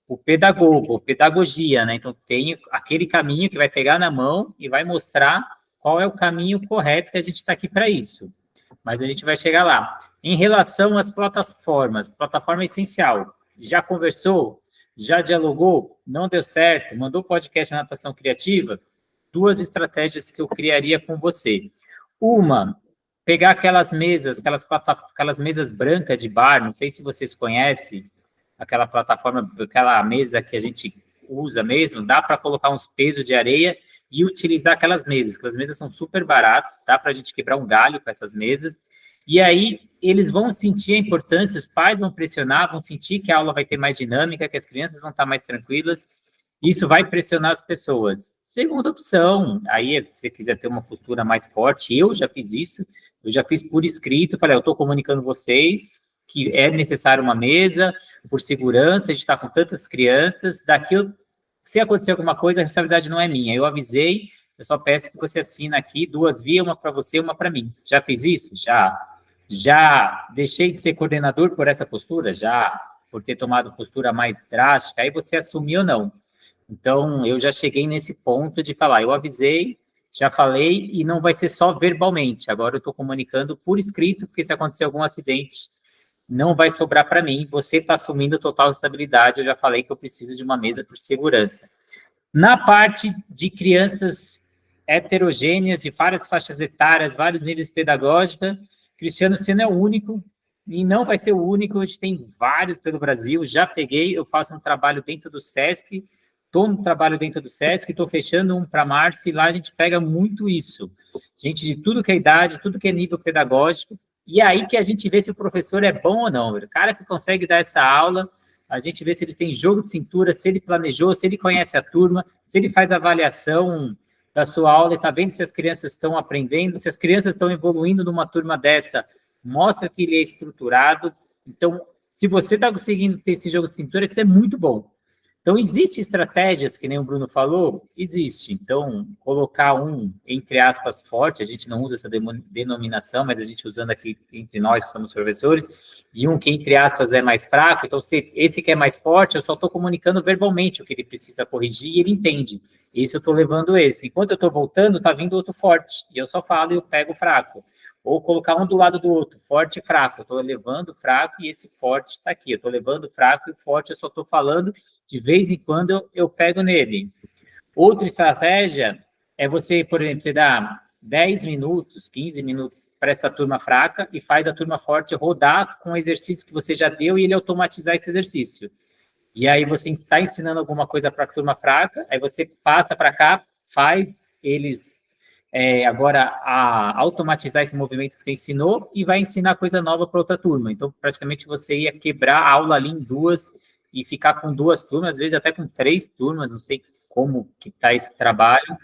o pedagogo, pedagogia, né? Então, tem aquele caminho que vai pegar na mão e vai mostrar qual é o caminho correto que a gente está aqui para isso. Mas a gente vai chegar lá. Em relação às plataformas, plataforma essencial. Já conversou? Já dialogou? Não deu certo? Mandou podcast na natação criativa? 2 estratégias que eu criaria com você. Uma, pegar aquelas mesas, aquelas mesas brancas de bar, não sei se vocês conhecem, aquela plataforma, aquela mesa que a gente usa mesmo, dá para colocar uns pesos de areia e utilizar aquelas mesas são super baratas, dá para a gente quebrar um galho com essas mesas, e aí eles vão sentir a importância, os pais vão pressionar, vão sentir que a aula vai ter mais dinâmica, que as crianças vão estar mais tranquilas, isso vai pressionar as pessoas. Segunda opção, aí se você quiser ter uma postura mais forte, eu já fiz isso, eu já fiz por escrito, falei, eu estou comunicando vocês que é necessário uma mesa, por segurança, a gente está com tantas crianças, se acontecer alguma coisa, a responsabilidade não é minha, eu avisei, eu só peço que você assina aqui 2 vias, uma para você, uma para mim. Já fez isso? Já. Já deixei de ser coordenador por essa postura? Já. Por ter tomado postura mais drástica, aí você assumiu ou não. Então, eu já cheguei nesse ponto de falar, eu avisei, já falei, e não vai ser só verbalmente. Agora eu estou comunicando por escrito, porque se acontecer algum acidente, não vai sobrar para mim. Você está assumindo total estabilidade. Eu já falei que eu preciso de uma mesa por segurança. Na parte de crianças heterogêneas, de várias faixas etárias, vários níveis pedagógicos, Cristiano Sena é o único, e não vai ser o único, a gente tem vários pelo Brasil, já peguei, eu faço um trabalho dentro do SESC, estou no trabalho dentro do SESC, estou fechando um para março, e lá a gente pega muito isso. Gente de tudo que é idade, tudo que é nível pedagógico, e é aí que a gente vê se o professor é bom ou não. O cara que consegue dar essa aula, a gente vê se ele tem jogo de cintura, se ele planejou, se ele conhece a turma, se ele faz avaliação da sua aula e está vendo se as crianças estão aprendendo, se as crianças estão evoluindo numa turma dessa, mostra que ele é estruturado. Então, se você está conseguindo ter esse jogo de cintura, é que isso é muito bom. Então, existem estratégias, que nem o Bruno falou? Existe. Então, colocar um, entre aspas, forte, a gente não usa essa denominação, mas a gente usando aqui entre nós, que somos professores, e um que, entre aspas, é mais fraco. Então, se esse que é mais forte, eu só estou comunicando verbalmente o que ele precisa corrigir e ele entende. Esse eu estou levando esse. Enquanto eu estou voltando, está vindo outro forte. E eu só falo e eu pego o fraco. Ou colocar um do lado do outro, forte e fraco. Eu estou levando o fraco e esse forte está aqui. Eu estou levando o fraco e o forte eu só estou falando, de vez em quando eu pego nele. Outra estratégia é você, por exemplo, você dá 10 minutos, 15 minutos para essa turma fraca e faz a turma forte rodar com o exercício que você já deu e ele automatizar esse exercício. E aí você está ensinando alguma coisa para a turma fraca, aí você passa para cá, faz eles agora automatizar esse movimento que você ensinou e vai ensinar coisa nova para outra turma. Então, praticamente, você ia quebrar a aula ali em 2 e ficar com 2 turmas, às vezes até com 3 turmas, não sei como que está esse trabalho,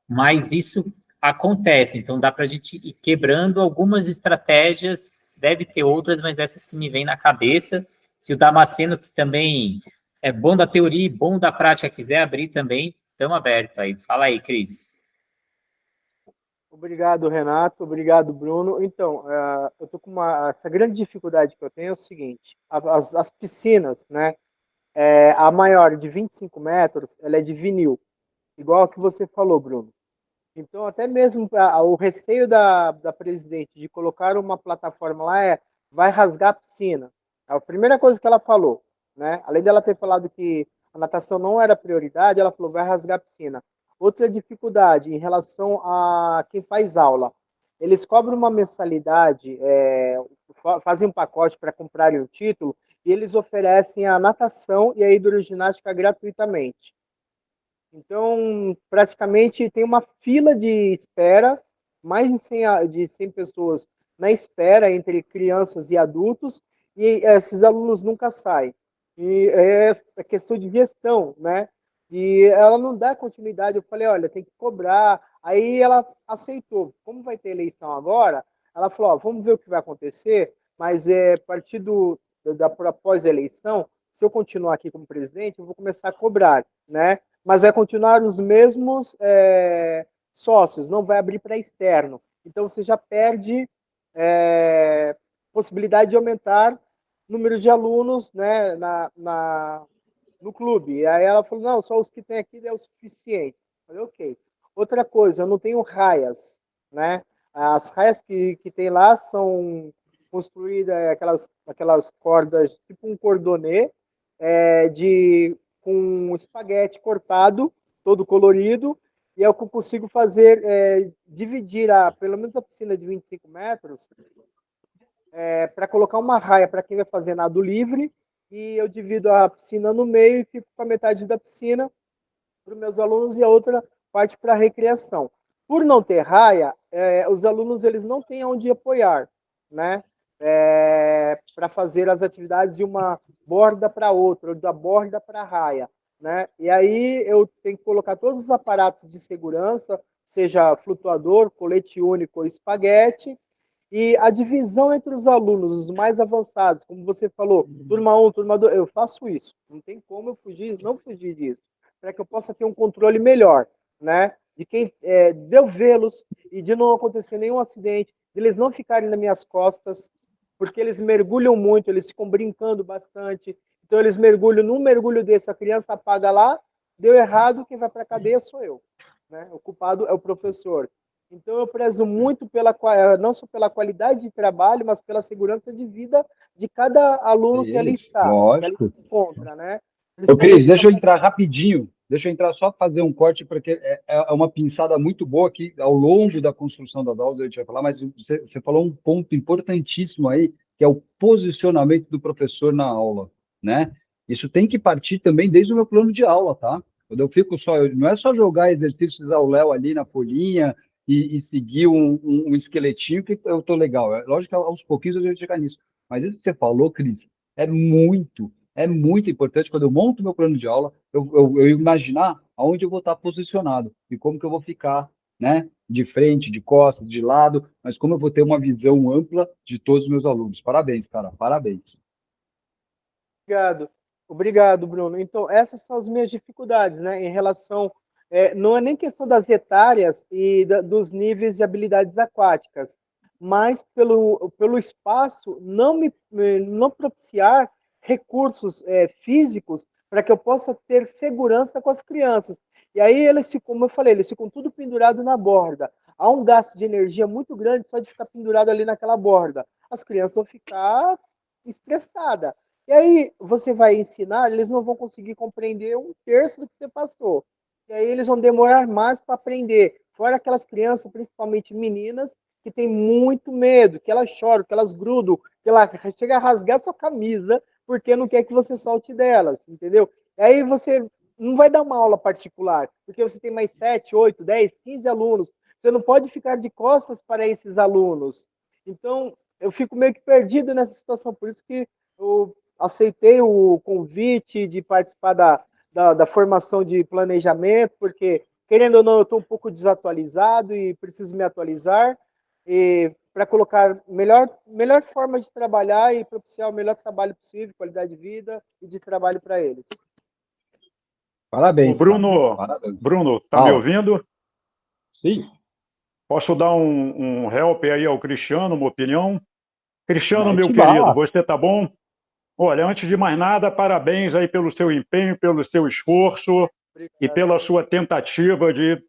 mas isso acontece. Então, dá para a gente ir quebrando algumas estratégias, deve ter outras, mas essas que me vêm na cabeça. Se o Damasceno, que também é bom da teoria e bom da prática, quiser abrir também, estamos abertos aí. Fala aí, Cris. Obrigado, Renato. Obrigado, Bruno. Então, eu estou com essa grande dificuldade que eu tenho é o seguinte: as piscinas, né? A maior de 25 metros, ela é de vinil, igual a que você falou, Bruno. Então, até mesmo o receio da presidente de colocar uma plataforma lá vai rasgar a piscina. É a primeira coisa que ela falou, né? Além dela ter falado que a natação não era prioridade, ela falou vai rasgar a piscina. Outra dificuldade em relação a quem faz aula. Eles cobram uma mensalidade, fazem um pacote para comprarem o título e eles oferecem a natação e a hidroginástica gratuitamente. Então, praticamente tem uma fila de espera, mais de 100 pessoas na espera entre crianças e adultos, e esses alunos nunca saem. E é questão de gestão, né? E ela não dá continuidade. Eu falei, olha, tem que cobrar. Aí ela aceitou. Como vai ter eleição agora, ela falou, ó, vamos ver o que vai acontecer, mas a partir da pós-eleição, se eu continuar aqui como presidente, eu vou começar a cobrar, né? Mas vai continuar os mesmos sócios, não vai abrir para externo. Então, você já perde possibilidade de aumentar o número de alunos, né, no clube. E aí ela falou, não, só os que tem aqui é o suficiente. Eu falei, ok. Outra coisa, eu não tenho raias, né? As raias que tem lá são construídas, aquelas cordas, tipo um cordonê, com um espaguete cortado, todo colorido, e é o que eu consigo fazer, dividir pelo menos a piscina de 25 metros, para colocar uma raia para quem vai fazer nado livre, e eu divido a piscina no meio e fico com a metade da piscina para os meus alunos e a outra parte para a recreação. Por não ter raia, os alunos eles não têm onde apoiar, né? Para fazer as atividades de uma borda para outra, ou da borda para a raia. né? E aí eu tenho que colocar todos os aparatos de segurança, seja flutuador, colete único ou espaguete, e a divisão entre os alunos, os mais avançados, como você falou, turma 1, turma 2, eu faço isso. Não tem como eu fugir, não fugir disso, para que eu possa ter um controle melhor, né? De quem de eu vê-los e de não acontecer nenhum acidente, de eles não ficarem nas minhas costas, porque eles mergulham muito, eles ficam brincando bastante. Então eles mergulham, num mergulho desse, a criança apaga lá, deu errado, quem vai para a cadeia sou eu, né? O culpado é o professor. Então, eu prezo muito não só pela qualidade de trabalho, mas pela segurança de vida de cada aluno que ali Isso, está, que ali lógico. se encontra, né? Ô, Cris, Principalmente deixa eu entrar rapidinho. Deixa eu entrar só fazer um corte, porque é uma pinçada muito boa que ao longo da construção das aulas a gente vai falar, mas você falou um ponto importantíssimo aí, que é o posicionamento do professor na aula, né? Isso tem que partir também desde o meu plano de aula, tá? Quando eu fico só, não é só jogar exercícios ao léu ali na folhinha e seguir um esqueletinho que eu tô legal. É lógico que aos pouquinhos a gente chegar nisso. Mas isso que você falou, Cris, é muito importante quando eu monto meu plano de aula, eu imaginar aonde eu vou estar posicionado e como que eu vou ficar, né? De frente, de costas, de lado, mas como eu vou ter uma visão ampla de todos os meus alunos. Parabéns, cara, parabéns. obrigado. Obrigado, Bruno. Então, essas são as minhas dificuldades, né, em relação. Não é nem questão das etárias e dos níveis de habilidades aquáticas, mas pelo espaço não propiciar recursos físicos para que eu possa ter segurança com as crianças. E aí eles ficam, como eu falei, eles ficam tudo pendurado na borda. Há um gasto de energia muito grande só de ficar pendurado ali naquela borda. As crianças vão ficar estressadas. E aí você vai ensinar, eles não vão conseguir compreender um terço do que você passou. E aí eles vão demorar mais para aprender. Fora aquelas crianças, principalmente meninas, que têm muito medo, que elas choram, que elas grudam, que ela chega a rasgar sua camisa porque não quer que você solte delas, entendeu? E aí você não vai dar uma aula particular, porque você tem mais 7, 8, 10, 15 alunos. Você não pode ficar de costas para esses alunos. Então, eu fico meio que perdido nessa situação. Por isso que eu aceitei o convite de participar da formação de planejamento, porque, querendo ou não, eu estou um pouco desatualizado e preciso me atualizar para colocar melhor forma de trabalhar e propiciar o melhor trabalho possível, qualidade de vida e de trabalho para eles. Ô, Parabéns, cara. Bruno, Parabéns. Bruno, tá me Fala. ouvindo? Sim, Posso dar um help aí ao Cristiano, uma opinião? Cristiano, meu mete querido, bala. você tá bom? Olha, antes de mais nada, parabéns aí pelo seu empenho, pelo seu esforço e Obrigado. pela sua tentativa de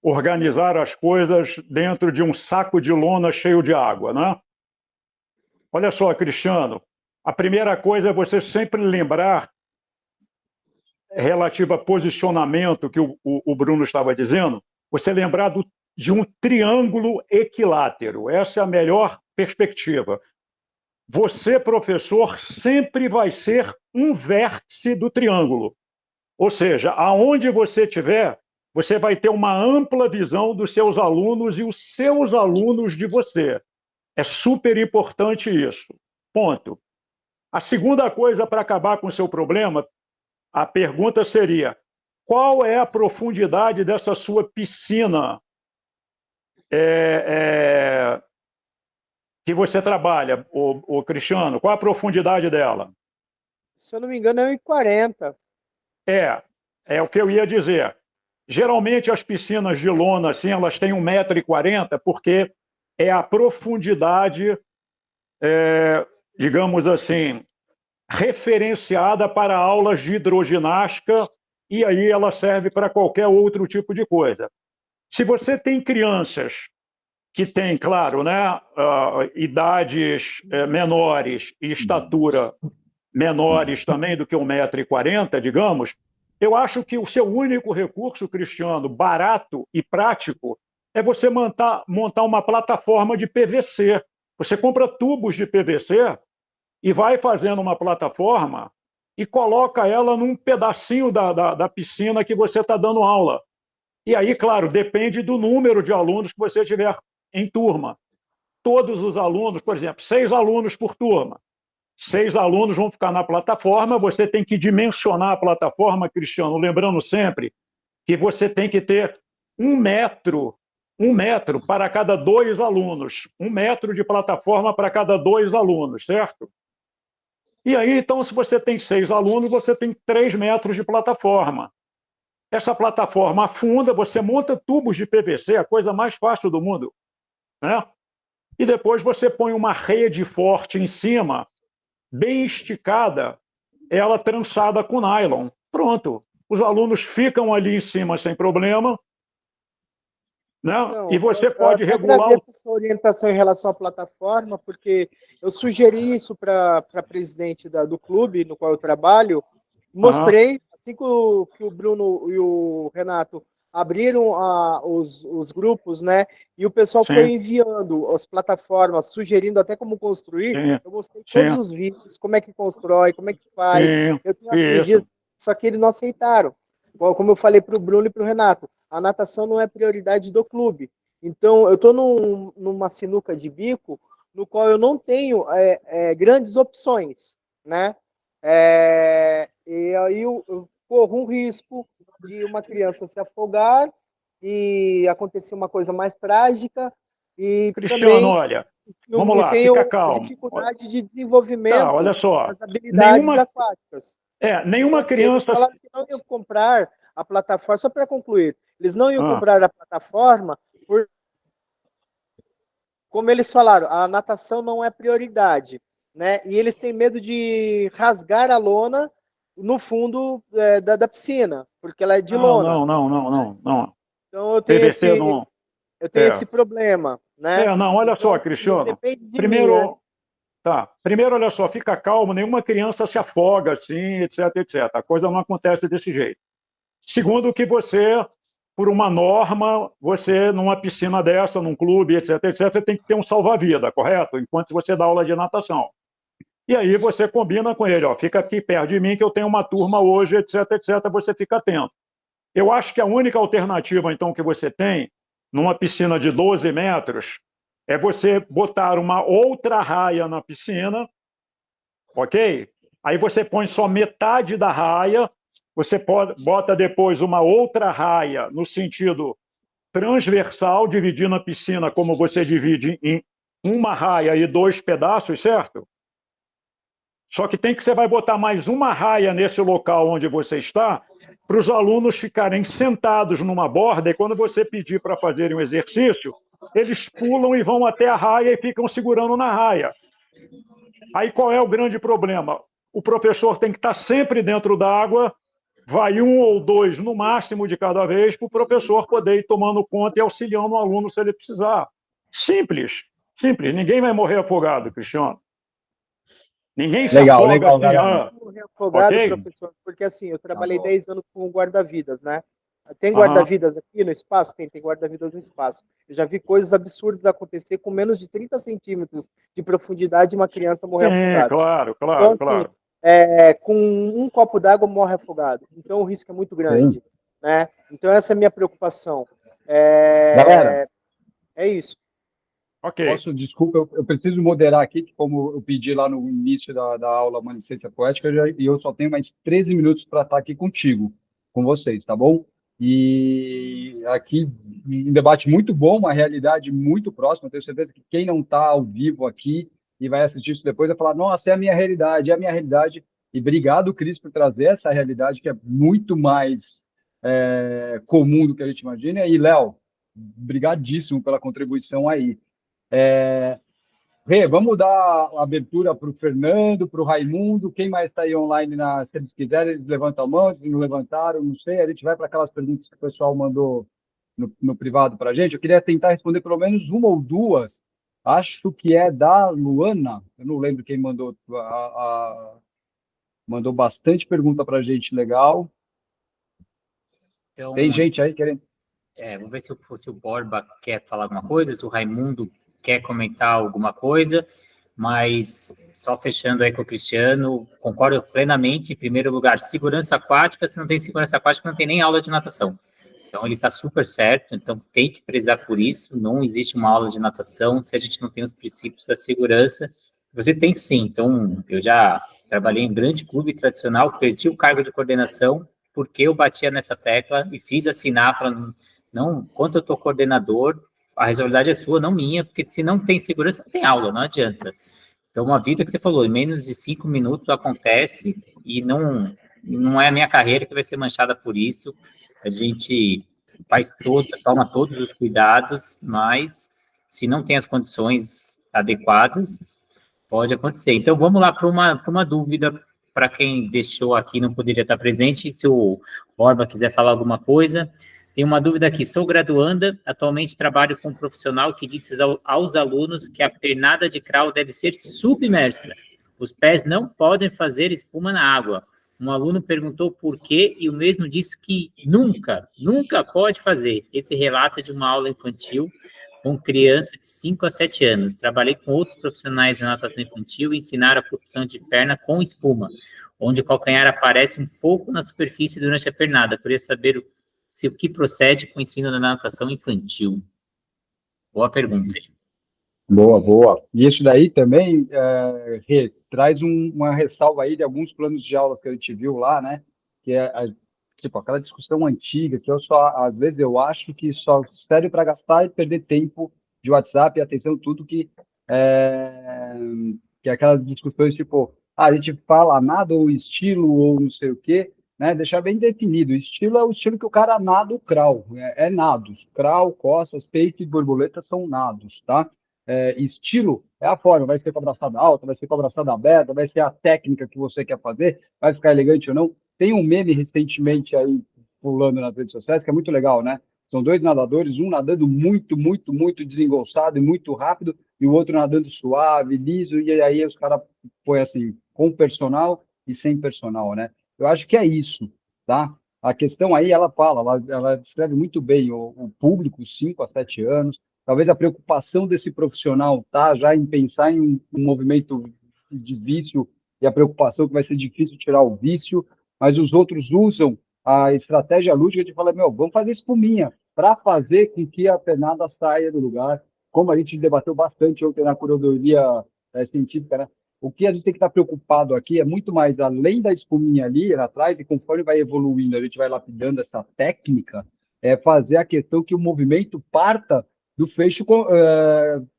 organizar as coisas dentro de um saco de lona cheio de água, né? Olha só, Cristiano, a primeira coisa é você sempre lembrar, relativa a posicionamento que o Bruno estava dizendo, você lembrar de um triângulo equilátero. Essa é a melhor perspectiva. Você, professor, sempre vai ser um vértice do triângulo. Ou seja, aonde você estiver, você vai ter uma ampla visão dos seus alunos e os seus alunos de você. É super importante isso. Ponto. A segunda coisa para acabar com o seu problema, a pergunta seria: qual é a profundidade dessa sua piscina que você trabalha, o Cristiano? Qual a profundidade dela? Se eu não me engano, é 1,40. É o que eu ia dizer. Geralmente as piscinas de lona, assim, elas têm 1,40 m, porque é a profundidade, digamos assim, referenciada para aulas de hidroginástica, e aí ela serve para qualquer outro tipo de coisa. Se você tem crianças que têm, claro, né, idades menores e estatura menores também do que 1,40 m, digamos, eu acho que o seu único recurso, Cristiano, barato e prático, é você montar uma plataforma de PVC. Você compra tubos de PVC e vai fazendo uma plataforma e coloca ela num pedacinho da piscina que você está dando aula. E aí, claro, depende do número de alunos que você tiver em turma. Todos os alunos, por exemplo, 6 alunos por turma. 6 alunos vão ficar na plataforma, você tem que dimensionar a plataforma, Cristiano, lembrando sempre que você tem que ter 1 metro para cada 2 alunos, 1 metro de plataforma para cada 2 alunos, certo? E aí, então, se você tem 6 alunos, você tem 3 metros de plataforma. Essa plataforma afunda, você monta tubos de PVC, a coisa mais fácil do mundo, né? E depois você põe uma rede forte em cima, bem esticada, ela trançada com nylon. Pronto. Os alunos ficam ali em cima sem problema, né? Não, E você eu pode até regular agradeço a sua orientação em relação à plataforma, porque eu sugeri isso para a presidente do clube no qual eu trabalho, mostrei, assim que o Bruno e o Renato abriram os grupos, né? E o pessoal Sim. foi enviando as plataformas, sugerindo até como construir. Sim. Eu mostrei todos os vídeos, como é que constrói, como é que faz. Sim. Eu tenho aprendido, só que eles não aceitaram. Como eu falei para o Bruno e para o Renato, a natação não é prioridade do clube. Então, eu estou numa sinuca de bico no qual eu não tenho grandes opções, né? E aí eu corro um risco de uma criança se afogar e acontecer uma coisa mais trágica e Cristiano, também olha, vamos lá, tenho fica calmo. dificuldade de desenvolvimento Tá, olha só, das habilidades aquáticas. nenhuma criança... Eles falaram que não iam comprar a plataforma, só para concluir, eles não iam comprar a plataforma como eles falaram, a natação não é prioridade, né? E eles têm medo de rasgar a lona no fundo da piscina, porque ela é de lona. Não. Então eu tenho PVC não... esse problema, né? Não, olha então, só, Cristiano, depende de primeiro... mim, né? Tá. Primeiro, olha só, fica calmo, nenhuma criança se afoga assim, etc, etc. A coisa não acontece desse jeito. Segundo, que você, por uma norma, você numa piscina dessa, num clube, etc, etc, você tem que ter um salva-vida, correto? Enquanto você dá aula de natação. E aí você combina com ele, ó, fica aqui perto de mim que eu tenho uma turma hoje, etc, etc, você fica atento. Eu acho que a única alternativa, então, que você tem, numa piscina de 12 metros, é você botar uma outra raia na piscina, ok? Aí você põe só metade da raia, você bota depois uma outra raia no sentido transversal, dividindo a piscina como você divide em uma raia e 2 pedaços, certo? Só que você vai botar mais uma raia nesse local onde você está, para os alunos ficarem sentados numa borda, e quando você pedir para fazerem um exercício, eles pulam e vão até a raia e ficam segurando na raia. Aí qual é o grande problema? O professor tem que estar sempre dentro d'água, vai 1 ou 2 no máximo de cada vez, para o professor poder ir tomando conta e auxiliando o aluno se ele precisar. Simples, simples. Ninguém vai morrer afogado, Cristiano. Ninguém se afoga legal, assim, morrer afogado, ok? professor, porque assim, eu trabalhei bom. 10 anos com guarda-vidas, né? Tem guarda-vidas aqui no espaço? Tem guarda-vidas no espaço. Eu já vi coisas absurdas acontecer com menos de 30 centímetros de profundidade e uma criança morrer afogada. Claro, Então, claro. com um copo d'água morre afogado. Então o risco é muito grande, né? Então essa é a minha preocupação. Galera, é isso. Ok. Desculpa, eu preciso moderar aqui, que como eu pedi lá no início da aula uma licença poética, e eu só tenho mais 13 minutos para estar aqui contigo, com vocês, tá bom? E aqui, um debate muito bom, uma realidade muito próxima, eu tenho certeza que quem não está ao vivo aqui e vai assistir isso depois vai falar, nossa, é a minha realidade, e obrigado, Cris, por trazer essa realidade que é muito mais comum do que a gente imagina, e Léo, brigadíssimo pela contribuição aí. Rê, vamos dar a abertura para o Fernando, para o Raimundo, quem mais está aí online, se eles quiserem, eles levantam a mão, se não levantaram, não sei, a gente vai para aquelas perguntas que o pessoal mandou no privado para a gente. Eu queria tentar responder pelo menos uma ou duas, acho que é da Luana, eu não lembro quem mandou, mandou bastante pergunta para a gente, legal. Então, tem gente aí querendo... vamos ver se o Borba quer falar alguma coisa, se o Raimundo quer comentar alguma coisa, mas só fechando aí com o Cristiano, concordo plenamente. Em primeiro lugar, segurança aquática. Se não tem segurança aquática, não tem nem aula de natação. Então, ele está super certo, então tem que prezar por isso. Não existe uma aula de natação se a gente não tem os princípios da segurança. Você tem sim. Então, eu já trabalhei em grande clube tradicional, perdi o cargo de coordenação porque eu batia nessa tecla e fiz assinar para não, enquanto eu estou coordenador, a responsabilidade é sua, não minha, porque se não tem segurança, não tem aula, não adianta. Então, uma vida que você falou, em menos de 5 minutos acontece e não é a minha carreira que vai ser manchada por isso. A gente toma todos os cuidados, mas se não tem as condições adequadas, pode acontecer. Então, vamos lá para uma dúvida para quem deixou aqui, não poderia estar presente. Se o Borba quiser falar alguma coisa. Tem uma dúvida aqui. Sou graduanda, atualmente trabalho com um profissional que disse aos alunos que a pernada de crawl deve ser submersa. Os pés não podem fazer espuma na água. Um aluno perguntou por quê e o mesmo disse que nunca pode fazer. Esse relato é de uma aula infantil com criança de 5 a 7 anos. Trabalhei com outros profissionais na natação infantil e ensinaram a propulsão de perna com espuma, onde o calcanhar aparece um pouco na superfície durante a pernada. Queria saber se o que procede com o ensino da natação infantil. Boa pergunta. Boa, boa. E isso daí também traz uma ressalva aí de alguns planos de aulas que a gente viu lá, né? Que é tipo aquela discussão antiga que às vezes eu acho que só serve para gastar e perder tempo de WhatsApp e atenção, tudo que é aquelas discussões tipo, a gente fala nada ou estilo ou não sei o quê, né? Deixar bem definido. O estilo é o estilo que o cara nada o crawl, é nados. Crawl, costas, peito e borboleta são nados, tá? Estilo é a forma, vai ser com a braçada alta, vai ser com a braçada aberta, vai ser a técnica que você quer fazer, vai ficar elegante ou não. Tem um meme recentemente aí pulando nas redes sociais que é muito legal, né? São dois nadadores, um nadando muito, muito, muito desengonçado e muito rápido, e o outro nadando suave, liso, e aí os caras põem assim, com personal e sem personal, né? Eu acho que é isso, tá? A questão aí, ela descreve muito bem o público, 5 a 7 anos, talvez a preocupação desse profissional tá já em pensar em um movimento de vício e a preocupação que vai ser difícil tirar o vício, mas os outros usam a estratégia lúdica de falar, meu, vamos fazer espuminha para fazer com que a pernada saia do lugar, como a gente debateu bastante ontem na curadoria científica, né? O que a gente tem que estar preocupado aqui é muito mais além da espuminha ali atrás, e conforme vai evoluindo, a gente vai lapidando essa técnica, é fazer a questão que o movimento parta do fecho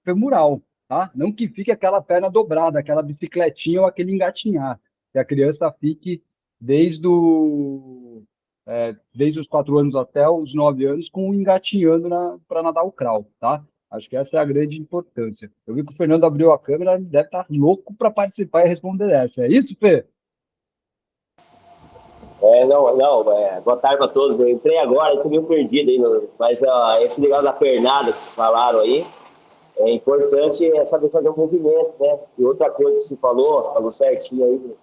femoral, tá? Não que fique aquela perna dobrada, aquela bicicletinha ou aquele engatinhar, que a criança fique desde os 4 anos até os 9 anos com engatinhando para nadar o crawl, tá? Acho que essa é a grande importância. Eu vi que o Fernando abriu a câmera, ele deve estar louco para participar e responder essa. É isso, Fê? Boa tarde para todos. Eu entrei agora, estou meio perdido aí, mas esse negócio da pernada que vocês falaram aí, é importante saber fazer um movimento, né? E outra coisa que você falou certinho aí,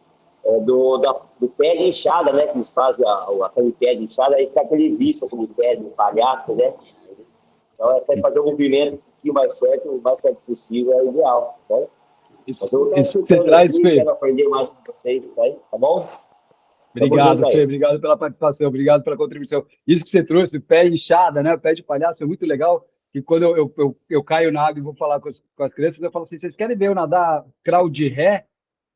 do pé de inchada, né? Que eles fazem aquele pé de inchada, aí fica aquele vício, aquele pé de palhaço, né? Então, é fazer um movimento que mais certo, o mais certo possível é o ideal, né? Isso que você traz, Fê. Quero aprender mais com vocês, tá bom? Obrigado, Fê, obrigado pela participação, obrigado pela contribuição. Isso que você trouxe, pé inchada, né? Pé de palhaço, é muito legal. E quando eu caio na água e vou falar com as crianças, eu falo assim: vocês querem ver eu nadar crawl de ré?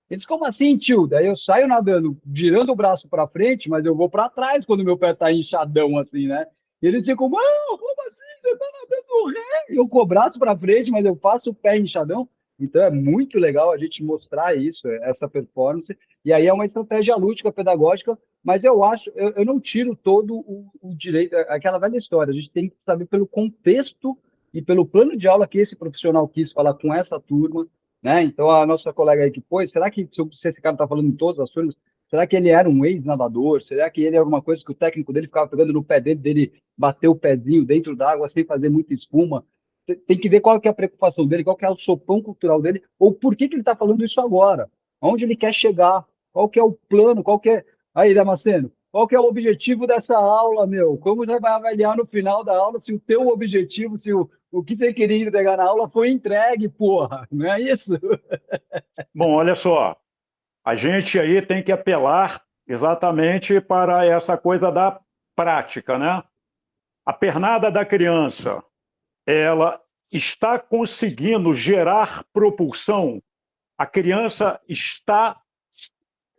Eles, como assim, tio? Daí eu saio nadando, girando o braço para frente, mas eu vou para trás quando meu pé tá inchadão, assim, né? E eles ficam, como assim? Você tá nadando ré? Eu com o braço para frente, mas eu faço o pé inchadão. Então é muito legal a gente mostrar isso, essa performance. E aí é uma estratégia lúdica, pedagógica, mas eu não tiro todo o direito, aquela velha história. A gente tem que saber pelo contexto e pelo plano de aula que esse profissional quis falar com essa turma, né? Então, a nossa colega aí que pôs, será que se esse cara está falando em todas as turmas, será que ele era um ex-nadador? Será que ele era alguma coisa que o técnico dele ficava pegando no pé dele bater o pezinho dentro d'água sem fazer muita espuma? Tem que ver qual que é a preocupação dele, qual que é o sopão cultural dele, ou por que ele está falando isso agora? Onde ele quer chegar? Qual que é o plano? Qual que é... Aí, Damasceno, qual que é o objetivo dessa aula, meu? Como você vai avaliar no final da aula se o teu objetivo, se o que você queria entregar na aula foi entregue, porra? Não é isso? Bom, olha só, a gente aí tem que apelar exatamente para essa coisa da prática, né? A pernada da criança, ela está conseguindo gerar propulsão a criança está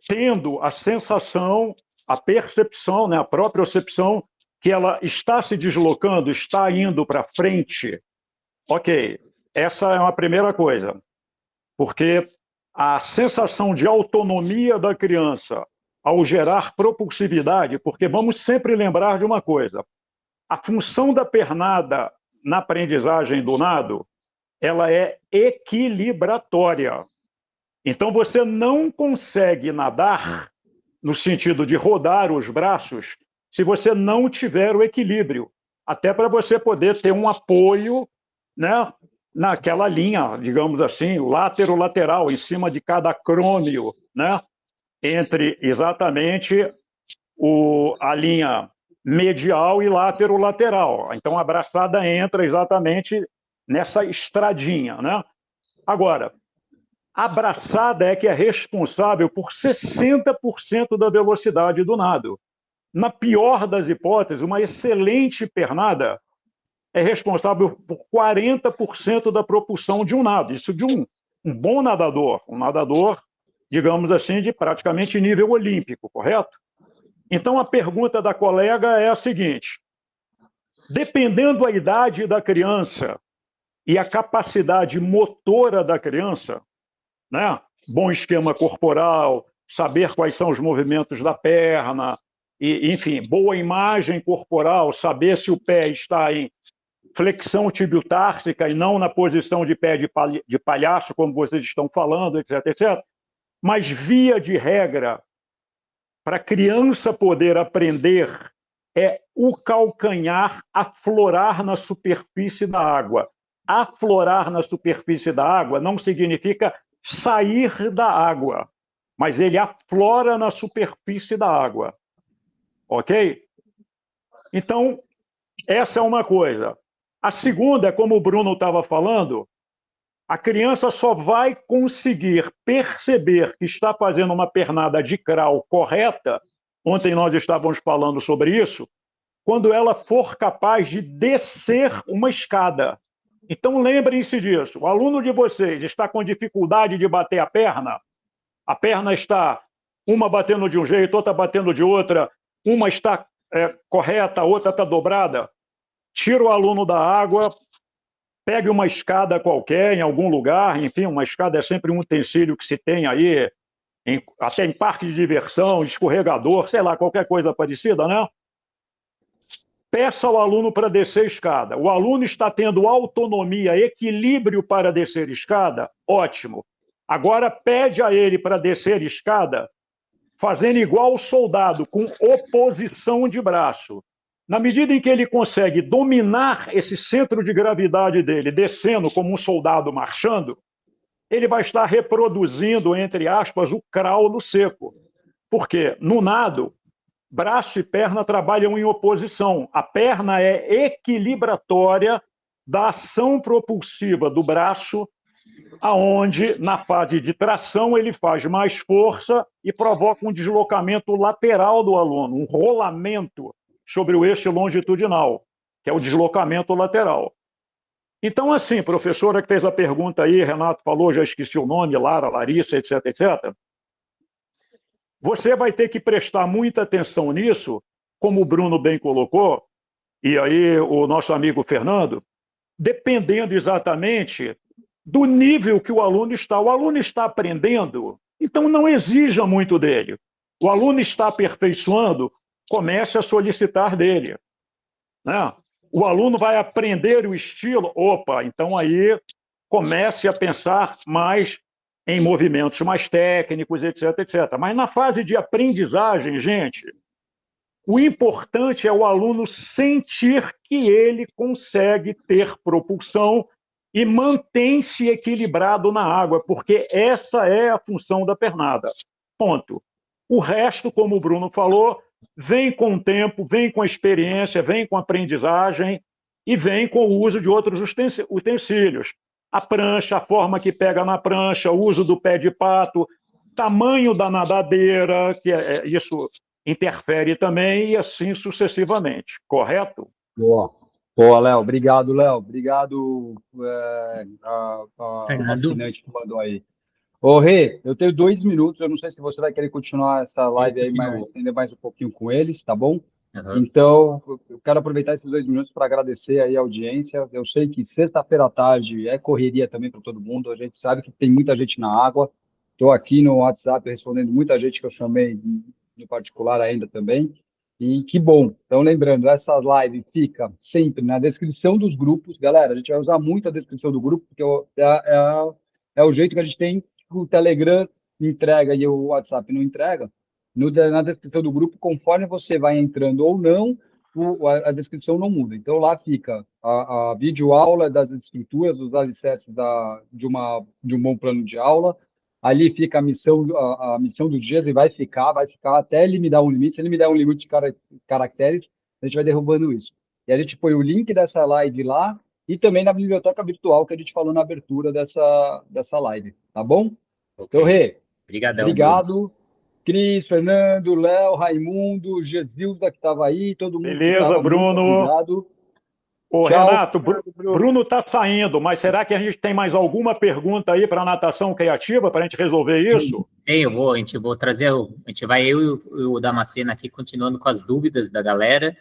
tendo a sensação, a percepção, né, a propriocepção, que ela está se deslocando, está indo para frente. Ok, essa é uma primeira coisa, porque a sensação de autonomia da criança ao gerar propulsividade, porque vamos sempre lembrar de uma coisa, a função da pernada na aprendizagem do nado, ela é equilibratória. Então, você não consegue nadar no sentido de rodar os braços se você não tiver o equilíbrio, até para você poder ter um apoio, né, naquela linha, digamos assim, látero-lateral, em cima de cada acrômio, né, entre exatamente a linha medial e látero-lateral. Então, a braçada entra exatamente nessa estradinha, né? Agora, a braçada é que é responsável por 60% da velocidade do nado. Na pior das hipóteses, uma excelente pernada é responsável por 40% da propulsão de um nado. Isso de um bom nadador, um nadador, digamos assim, de praticamente nível olímpico, correto? Então, a pergunta da colega é a seguinte: dependendo da idade da criança e a capacidade motora da criança, né? Bom esquema corporal, saber quais são os movimentos da perna, e, enfim, boa imagem corporal, saber se o pé está em flexão tibiotársica e não na posição de pé de palhaço, como vocês estão falando, etc, etc. Mas, via de regra, para a criança poder aprender, é o calcanhar aflorar na superfície da água. Aflorar na superfície da água não significa sair da água, mas ele aflora na superfície da água. Ok? Então, essa é uma coisa. A segunda, como o Bruno estava falando, a criança só vai conseguir perceber que está fazendo uma pernada de crawl correta, ontem nós estávamos falando sobre isso, quando ela for capaz de descer uma escada. Então, lembrem-se disso. O aluno de vocês está com dificuldade de bater a perna está uma batendo de um jeito, outra batendo de outra, uma está correta, a outra está dobrada. Tira o aluno da água, pegue uma escada qualquer, em algum lugar, enfim, uma escada é sempre um utensílio que se tem aí, até em parque de diversão, escorregador, sei lá, qualquer coisa parecida, né? Peça ao aluno para descer a escada. O aluno está tendo autonomia, equilíbrio para descer a escada? Ótimo. Agora pede a ele para descer a escada, fazendo igual o soldado, com oposição de braço. Na medida em que ele consegue dominar esse centro de gravidade dele, descendo como um soldado marchando, ele vai estar reproduzindo, entre aspas, o crawl no seco. Porque no nado, braço e perna trabalham em oposição. A perna é equilibratória da ação propulsiva do braço, aonde, na fase de tração, ele faz mais força e provoca um deslocamento lateral do aluno, um rolamento sobre o eixo longitudinal, que é o deslocamento lateral. Então, assim, professora que fez a pergunta aí, Renato falou, já esqueci o nome, Lara, Larissa, etc, etc. Você vai ter que prestar muita atenção nisso, como o Bruno bem colocou, e aí o nosso amigo Fernando, dependendo exatamente do nível que o aluno está. O aluno está aprendendo, então não exija muito dele. O aluno está aperfeiçoando, comece a solicitar dele, né? O aluno vai aprender o estilo, opa, então aí comece a pensar mais em movimentos mais técnicos, etc, etc. Mas na fase de aprendizagem, gente, o importante é o aluno sentir que ele consegue ter propulsão e mantém-se equilibrado na água, porque essa é a função da pernada. Ponto. O resto, como o Bruno falou, vem com o tempo, vem com a experiência, vem com a aprendizagem e vem com o uso de outros utensílios. A prancha, a forma que pega na prancha, o uso do pé de pato, tamanho da nadadeira, que isso interfere também, e assim sucessivamente. Correto? Boa. Boa, Léo. Obrigado, Léo. Obrigado a Fernando. assinante que mandou aí. Ô, Rê, eu tenho 2 minutos. Eu não sei se você vai querer continuar essa live aí, mas continuo. estender mais um pouquinho com eles, tá bom? Aham. Então, eu quero aproveitar esses 2 minutos para agradecer aí a audiência. Eu sei que sexta-feira à tarde é correria também para todo mundo. A gente sabe que tem muita gente na água. Estou aqui no WhatsApp respondendo muita gente que eu chamei no particular ainda também. E que bom. Então, lembrando, essa live fica sempre na descrição dos grupos. Galera, a gente vai usar muito a descrição do grupo, porque é o jeito que a gente tem. O Telegram entrega e o WhatsApp não entrega. Na descrição do grupo, conforme você vai entrando ou não, a descrição não muda. Então, lá fica a videoaula das estruturas, dos alicerces de um bom plano de aula. Ali fica a missão do dia, e vai ficar até ele me dar um limite. Se ele me der um limite de caracteres, a gente vai derrubando isso. E a gente põe o link dessa live lá e também na biblioteca virtual que a gente falou na abertura dessa live, tá bom? Então, Ok. Rê, Obrigadão, Bruno. obrigado. Cris, Fernando, Léo, Raimundo, Gesilda que estava aí, todo mundo que Beleza, estava, muito Bruno. obrigado. Ô, Tchau. Renato, Bruno está saindo, mas será que a gente tem mais alguma pergunta aí para a natação criativa para a gente resolver isso? Tem, a gente vou trazer, a gente vai eu e o Damasceno aqui continuando com as dúvidas da galera.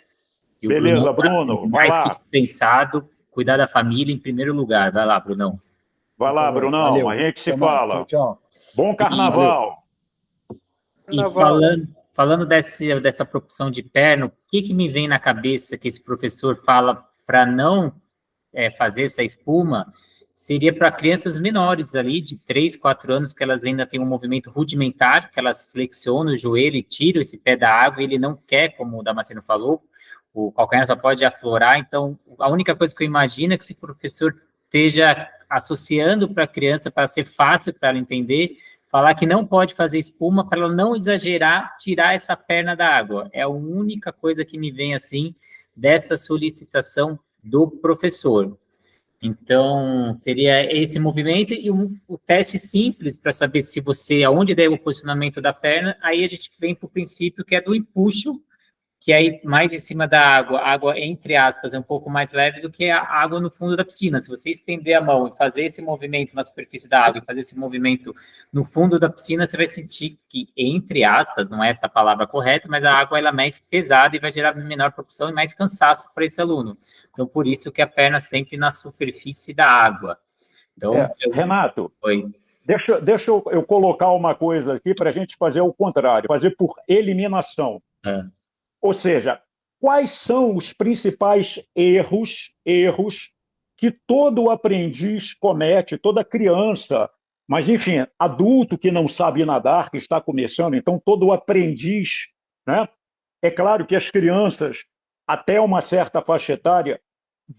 E o Beleza, Bruno, Bruno, vai mais que lá. dispensado, cuidar da família em primeiro lugar. Vai lá, Brunão. Vai lá, Brunão, Valeu. a gente se Até mais. fala. Tchau. Bom carnaval. E Carnaval. falando dessa propulsão de perna, o que me vem na cabeça que esse professor fala para não fazer essa espuma seria para crianças menores ali, de 3, 4 anos, que elas ainda têm um movimento rudimentar, que elas flexionam o joelho e tiram esse pé da água, e ele não quer, como o Damasceno falou, o calcanhar só pode aflorar, então a única coisa que eu imagino é que esse professor esteja associando para a criança, para ser fácil para ela entender, falar que não pode fazer espuma para ela não exagerar, tirar essa perna da água. É a única coisa que me vem assim dessa solicitação do professor. Então, seria esse movimento e o teste simples para saber se você, aonde der o posicionamento da perna, aí a gente vem para o princípio que é do empuxo, que aí mais em cima da água, a água, entre aspas, é um pouco mais leve do que a água no fundo da piscina. Se você estender a mão e fazer esse movimento na superfície da água e fazer esse movimento no fundo da piscina, você vai sentir que, entre aspas, não é essa a palavra correta, mas a água ela é mais pesada e vai gerar menor propulsão e mais cansaço para esse aluno. Então, por isso que a perna sempre na superfície da água. Então, Renato, Oi. deixa eu colocar uma coisa aqui para a gente fazer o contrário, fazer por eliminação. Ou seja, quais são os principais erros que todo aprendiz comete, toda criança, mas, enfim, adulto que não sabe nadar, que está começando, então todo aprendiz, né? É claro que as crianças, até uma certa faixa etária,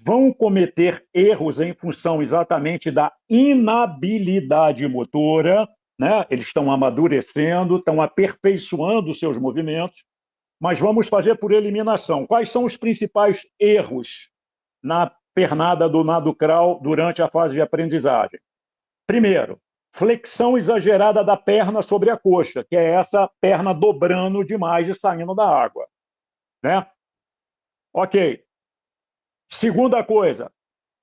vão cometer erros em função exatamente da inabilidade motora, né? Eles estão amadurecendo, estão aperfeiçoando seus movimentos, mas vamos fazer por eliminação. Quais são os principais erros na pernada do nado crawl durante a fase de aprendizagem? Primeiro, flexão exagerada da perna sobre a coxa, que é essa perna dobrando demais e saindo da água, né? Ok. Segunda coisa,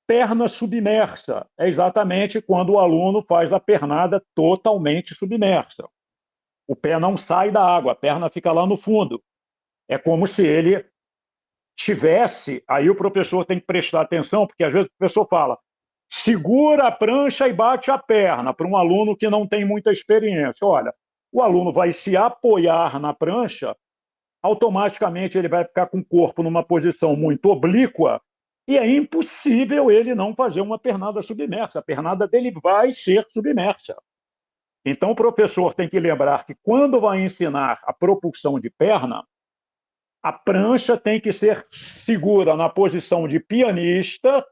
perna submersa. É exatamente quando o aluno faz a pernada totalmente submersa. O pé não sai da água, a perna fica lá no fundo. É como se ele tivesse, aí o professor tem que prestar atenção, porque às vezes o professor fala, segura a prancha e bate a perna, para um aluno que não tem muita experiência. Olha, o aluno vai se apoiar na prancha, automaticamente ele vai ficar com o corpo numa posição muito oblíqua, e é impossível ele não fazer uma pernada submersa. A pernada dele vai ser submersa. Então o professor tem que lembrar que quando vai ensinar a propulsão de perna, a prancha tem que ser segura na posição de pianista,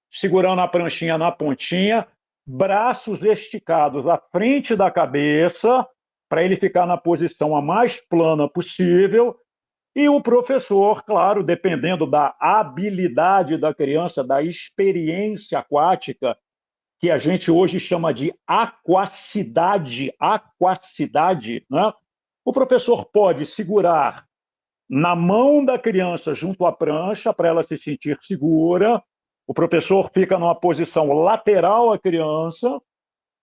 segurando a pranchinha na pontinha, braços esticados à frente da cabeça, para ele ficar na posição a mais plana possível. E o professor, claro, dependendo da habilidade da criança, da experiência aquática, que a gente hoje chama de aquacidade, né? O professor pode segurar na mão da criança junto à prancha para ela se sentir segura. O professor fica numa posição lateral à criança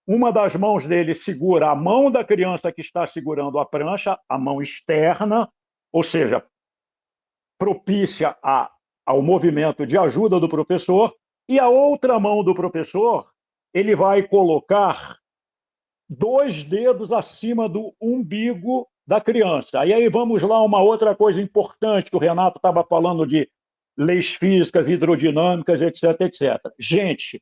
uma das mãos dele segura a mão da criança que está segurando a prancha, a mão externa, ou seja, propícia ao movimento de ajuda do professor, e a outra mão do professor, ele vai colocar 2 dedos acima do umbigo da criança. E aí vamos lá, uma outra coisa importante que o Renato estava falando de leis físicas, hidrodinâmicas, etc, etc. Gente,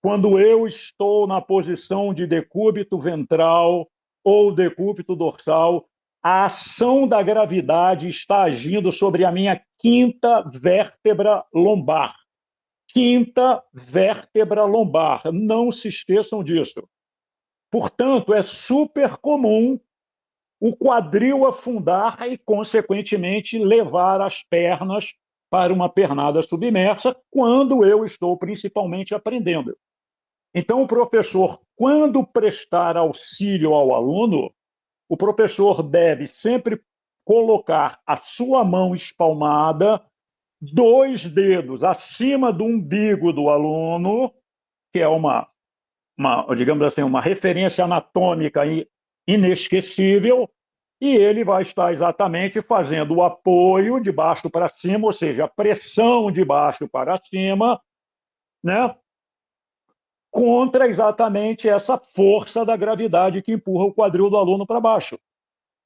quando eu estou na posição de decúbito ventral ou decúbito dorsal, a ação da gravidade está agindo sobre a minha quinta vértebra lombar. Quinta vértebra lombar. Não se esqueçam disso. Portanto, é super comum o quadril afundar e, consequentemente, levar as pernas para uma pernada submersa quando eu estou principalmente aprendendo. Então, o professor, quando prestar auxílio ao aluno, o professor deve sempre colocar a sua mão espalmada, 2 dedos acima do umbigo do aluno, que é digamos assim, uma referência anatômica inesquecível, e ele vai estar exatamente fazendo o apoio de baixo para cima, ou seja, a pressão de baixo para cima, né, contra exatamente essa força da gravidade que empurra o quadril do aluno para baixo.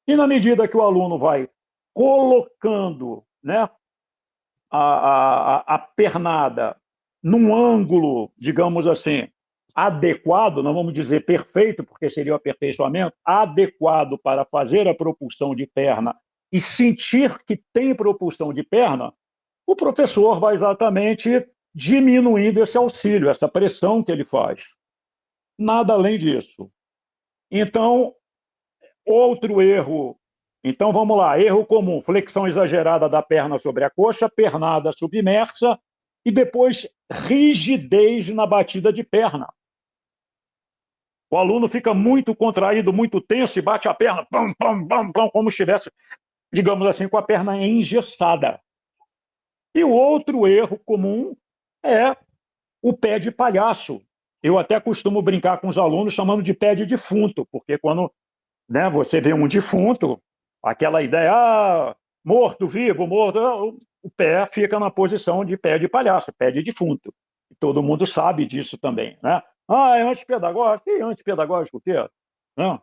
E na medida que o aluno vai colocando, né, a pernada num ângulo, digamos assim, adequado, não vamos dizer perfeito, porque seria o aperfeiçoamento, adequado para fazer a propulsão de perna e sentir que tem propulsão de perna, o professor vai exatamente diminuindo esse auxílio, essa pressão que ele faz. Nada além disso. Então, outro erro. Então, vamos lá. Erro comum: flexão exagerada da perna sobre a coxa, pernada submersa e depois rigidez na batida de perna. O aluno fica muito contraído, muito tenso e bate a perna, pam, pam, pam, pam, como se estivesse, digamos assim, com a perna engessada. E o outro erro comum é o pé de palhaço. Eu até costumo brincar com os alunos chamando de pé de defunto, porque quando, né, você vê um defunto, aquela ideia, morto, vivo, morto, o pé fica na posição de pé de palhaço, pé de defunto. E todo mundo sabe disso também, né? É antipedagógico? E antipedagógico o quê? Não.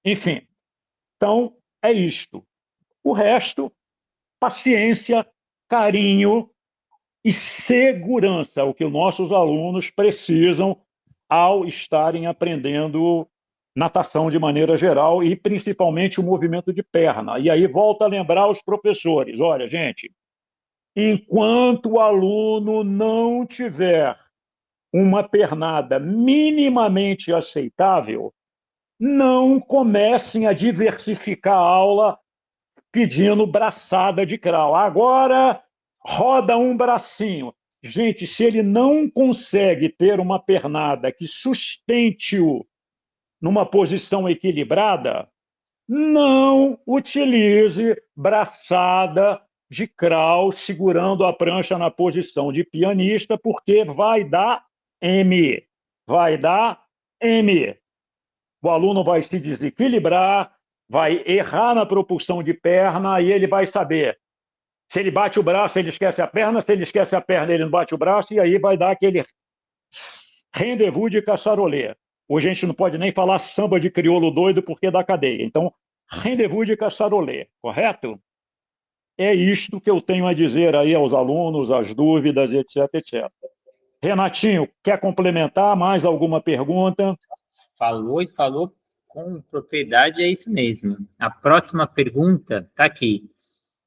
Enfim, então é isto. O resto, paciência, carinho e segurança, o que os nossos alunos precisam ao estarem aprendendo natação de maneira geral e principalmente o movimento de perna. E aí volta a lembrar os professores, olha, gente, enquanto o aluno não tiver uma pernada minimamente aceitável, não comecem a diversificar a aula pedindo braçada de crawl. Agora roda um bracinho. Gente, se ele não consegue ter uma pernada que sustente-o numa posição equilibrada, não utilize braçada de crawl segurando a prancha na posição de pianista, porque vai dar M. Vai dar M. O aluno vai se desequilibrar, vai errar na propulsão de perna e ele vai saber. Se ele bate o braço, ele esquece a perna. Se ele esquece a perna, ele não bate o braço. E aí vai dar aquele rendezvous de caçarolê. Hoje a gente não pode nem falar samba de crioulo doido porque dá cadeia. Então, rendezvous de caçarolê, correto? É isto que eu tenho a dizer aí aos alunos, as dúvidas, etc, etc. Renatinho, quer complementar mais alguma pergunta? Falou e falou com propriedade, é isso mesmo. A próxima pergunta está aqui.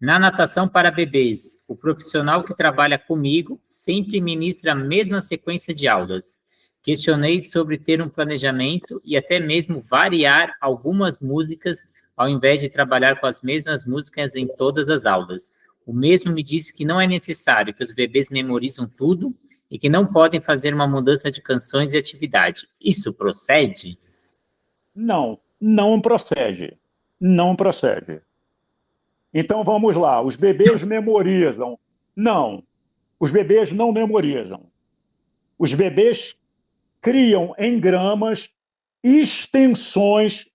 Na natação para bebês, o profissional que trabalha comigo sempre ministra a mesma sequência de aulas. Questionei sobre ter um planejamento e até mesmo variar algumas músicas ao invés de trabalhar com as mesmas músicas em todas as aulas. O mesmo me disse que não é necessário, que os bebês memorizam tudo e que não podem fazer uma mudança de canções e atividade. Isso procede? Não, não procede. Não procede. Então vamos lá, os bebês memorizam. Não, os bebês não memorizam. Os bebês criam engramas extensões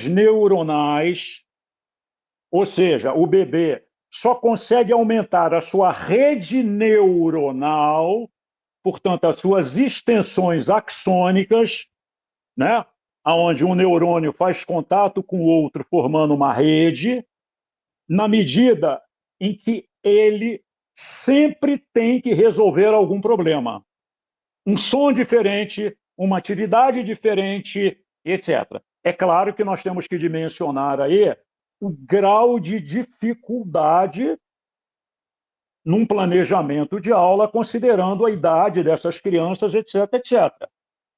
neuronais, ou seja, o bebê só consegue aumentar a sua rede neuronal, portanto, as suas extensões axônicas, né? Onde um neurônio faz contato com o outro, formando uma rede, na medida em que ele sempre tem que resolver algum problema. Um som diferente, uma atividade diferente, etc. É claro que nós temos que dimensionar aí o grau de dificuldade num planejamento de aula, considerando a idade dessas crianças, etc., etc.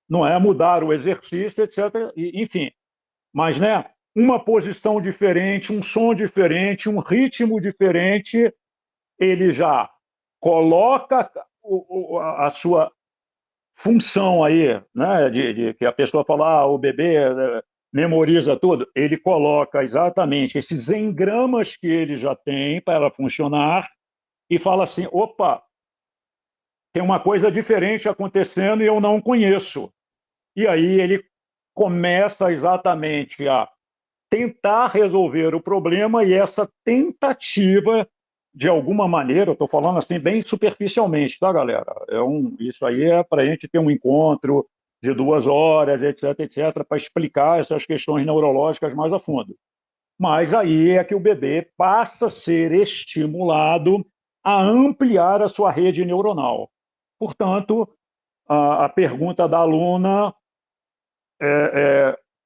Não é mudar o exercício, etc., enfim. Mas, né, uma posição diferente, um som diferente, um ritmo diferente, ele já coloca a sua função aí, né, de que a pessoa fala, o bebê memoriza tudo, ele coloca exatamente esses engramas que ele já tem para ela funcionar e fala assim, opa, tem uma coisa diferente acontecendo e eu não conheço. E aí ele começa exatamente a tentar resolver o problema, e essa tentativa, de alguma maneira, eu estou falando assim bem superficialmente, tá, galera? Isso aí é para a gente ter um encontro de 2 horas, etc., etc., para explicar essas questões neurológicas mais a fundo. Mas aí é que o bebê passa a ser estimulado a ampliar a sua rede neuronal. Portanto, a pergunta da aluna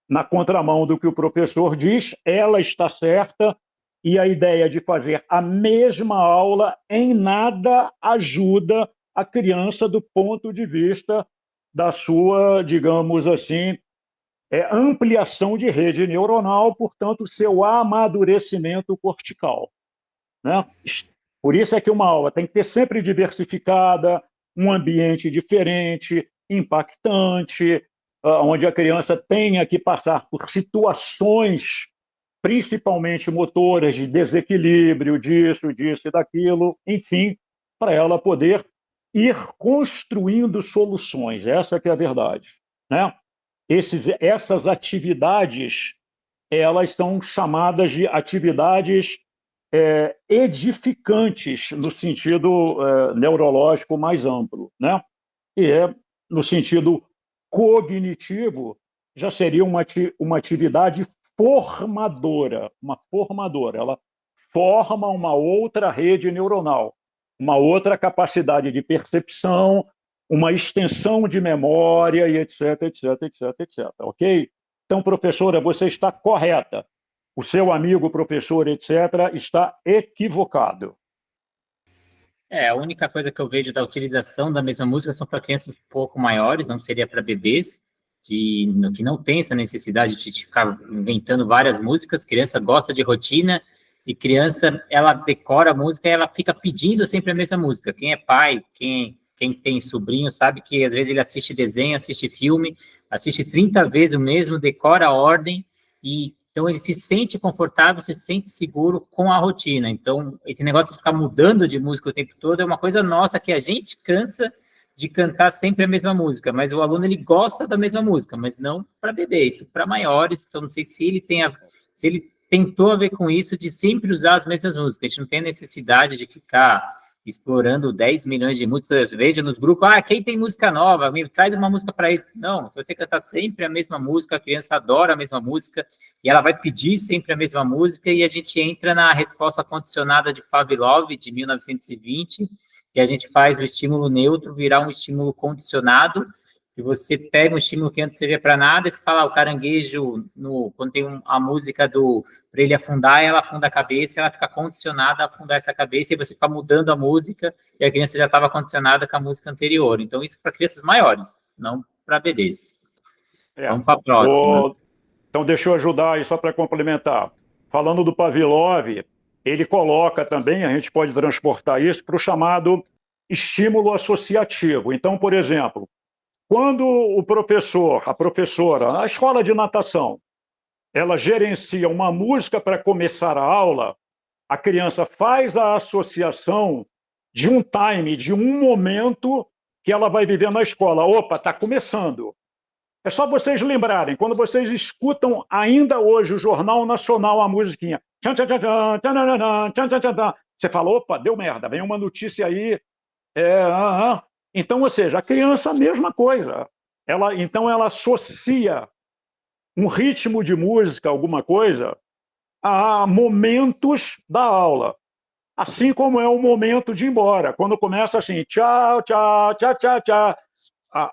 na contramão do que o professor diz, ela está certa, e a ideia de fazer a mesma aula em nada ajuda a criança do ponto de vista da sua, digamos assim, ampliação de rede neuronal, portanto, seu amadurecimento cortical, né? Por isso é que uma aula tem que ter sempre diversificada, um ambiente diferente, impactante, onde a criança tenha que passar por situações, principalmente motoras, de desequilíbrio, disso e daquilo, enfim, para ela poder ir construindo soluções. Essa que é a verdade, né? Essas atividades, elas são chamadas de atividades edificantes no sentido neurológico mais amplo, né? E no sentido cognitivo, já seria uma atividade formadora, uma formadora. Ela forma uma outra rede neuronal, uma outra capacidade de percepção, uma extensão de memória, e etc., etc., etc., etc. Ok? Então, professora, você está correta. O seu amigo, professor, etc., está equivocado. A única coisa que eu vejo da utilização da mesma música são para crianças um pouco maiores, não seria para bebês, que não tem essa necessidade de ficar inventando várias músicas. Criança gosta de rotina, e criança, ela decora a música e ela fica pedindo sempre a mesma música. Quem é pai, quem tem sobrinho, sabe que às vezes ele assiste desenho, assiste filme, assiste 30 vezes o mesmo, decora a ordem, e então ele se sente confortável, se sente seguro com a rotina. Então, esse negócio de ficar mudando de música o tempo todo é uma coisa nossa, que a gente cansa de cantar sempre a mesma música, mas o aluno, ele gosta da mesma música, mas não para bebês, isso para maiores. Então, não sei se ele tentou a ver com isso, de sempre usar as mesmas músicas. A gente não tem necessidade de ficar explorando 10 milhões de músicas. Veja nos grupos, quem tem música nova, me traz uma música para isso. Não, se você cantar sempre a mesma música, a criança adora a mesma música, e ela vai pedir sempre a mesma música, e a gente entra na resposta condicionada de Pavlov, de 1920, e a gente faz o estímulo neutro virar um estímulo condicionado, e você pega um estímulo que antes servia para nada, e você fala, o caranguejo, quando tem a música para ele afundar, ela afunda a cabeça, ela fica condicionada a afundar essa cabeça, e você fica mudando a música, e a criança já estava condicionada com a música anterior. Então, isso para crianças maiores, não para bebês. Vamos para a próxima. Então, deixa eu ajudar aí só para complementar. Falando do Pavlov, ele coloca também, a gente pode transportar isso para o chamado estímulo associativo. Então, por exemplo, quando o professor, a professora, a escola de natação, ela gerencia uma música para começar a aula, a criança faz a associação de um time, de um momento que ela vai viver na escola. Opa, está começando. É só vocês lembrarem, quando vocês escutam ainda hoje o Jornal Nacional, a musiquinha. Tchan, tchan, tchan, tchan, tchan, tchan, tchan, tchan, tchan, você fala, opa, deu merda, vem uma notícia aí. Então, ou seja, a criança, a mesma coisa. Então, ela associa um ritmo de música, alguma coisa, a momentos da aula. Assim como é o momento de ir embora. Quando começa assim, tchau, tchau, tchau, tchau, tchau,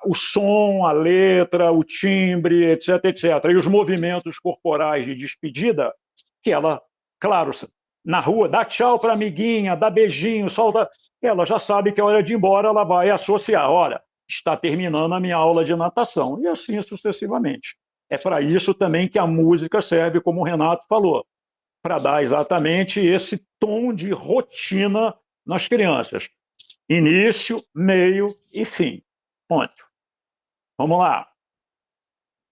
o som, a letra, o timbre, etc, etc. E os movimentos corporais de despedida, que ela, claro, na rua, dá tchau para a amiguinha, dá beijinho, solta. Ela já sabe que é hora de ir embora, ela vai associar, olha, está terminando a minha aula de natação, e assim sucessivamente. É para isso também que a música serve, como o Renato falou, para dar exatamente esse tom de rotina nas crianças. Início, meio e fim. Ponto. Vamos lá.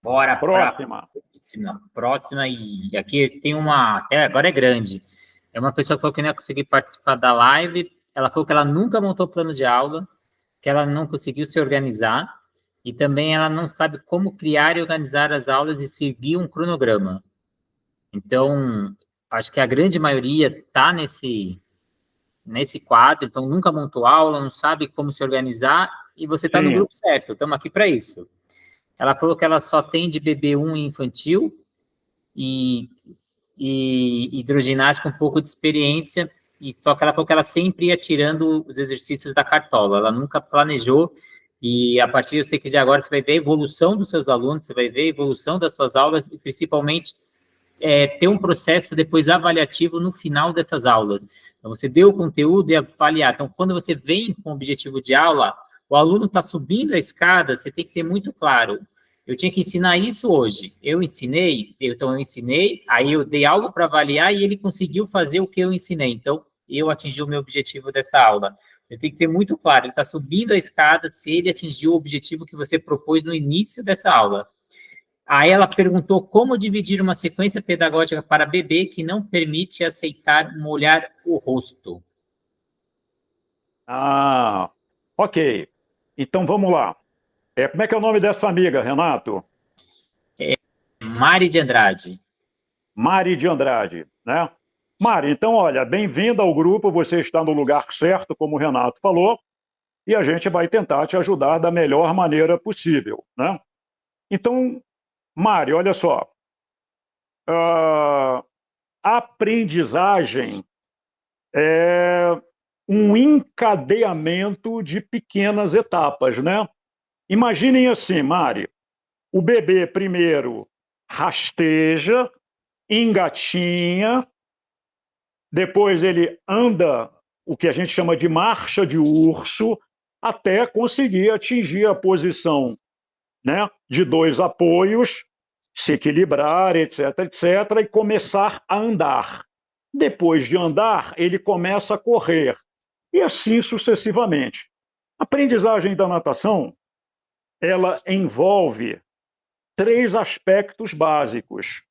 Bora para Próxima. próxima. E aqui tem uma, até agora é grande. É uma pessoa que falou que não ia conseguir participar da live. Ela falou que ela nunca montou plano de aula, que ela não conseguiu se organizar, e também ela não sabe como criar e organizar as aulas e seguir um cronograma. Então, acho que a grande maioria está nesse quadro, então nunca montou aula, não sabe como se organizar, e você está no Sim. grupo certo, estamos aqui para isso. Ela falou que ela só tem de BB1 infantil e hidroginástica um pouco de experiência, e só que ela falou que ela sempre ia tirando os exercícios da cartola, ela nunca planejou, e a partir, eu sei que de agora você vai ver a evolução dos seus alunos, você vai ver a evolução das suas aulas, e principalmente ter um processo depois avaliativo no final dessas aulas. Então, você deu o conteúdo e avaliar. Então, quando você vem com o objetivo de aula, o aluno está subindo a escada, você tem que ter muito claro. Eu tinha que ensinar isso hoje. Eu ensinei, aí eu dei algo para avaliar e ele conseguiu fazer o que eu ensinei. Então, eu atingi o meu objetivo dessa aula. Você tem que ter muito claro, ele está subindo a escada se ele atingiu o objetivo que você propôs no início dessa aula. Aí ela perguntou como dividir uma sequência pedagógica para bebê que não permite aceitar molhar o rosto. Ok. Então, vamos lá. Como é que é o nome dessa amiga, Renato? Mari de Andrade. Mari de Andrade, né? Mari, então, olha, bem-vinda ao grupo, você está no lugar certo, como o Renato falou, e a gente vai tentar te ajudar da melhor maneira possível, né? Então, Mari, olha só, a aprendizagem é um encadeamento de pequenas etapas, né? Imaginem assim, Mari, o bebê primeiro rasteja, engatinha, depois ele anda, o que a gente chama de marcha de urso, até conseguir atingir a posição, né, de 2 apoios, se equilibrar, etc, etc, e começar a andar. Depois de andar, ele começa a correr, e assim sucessivamente. A aprendizagem da natação, ela envolve 3 aspectos básicos,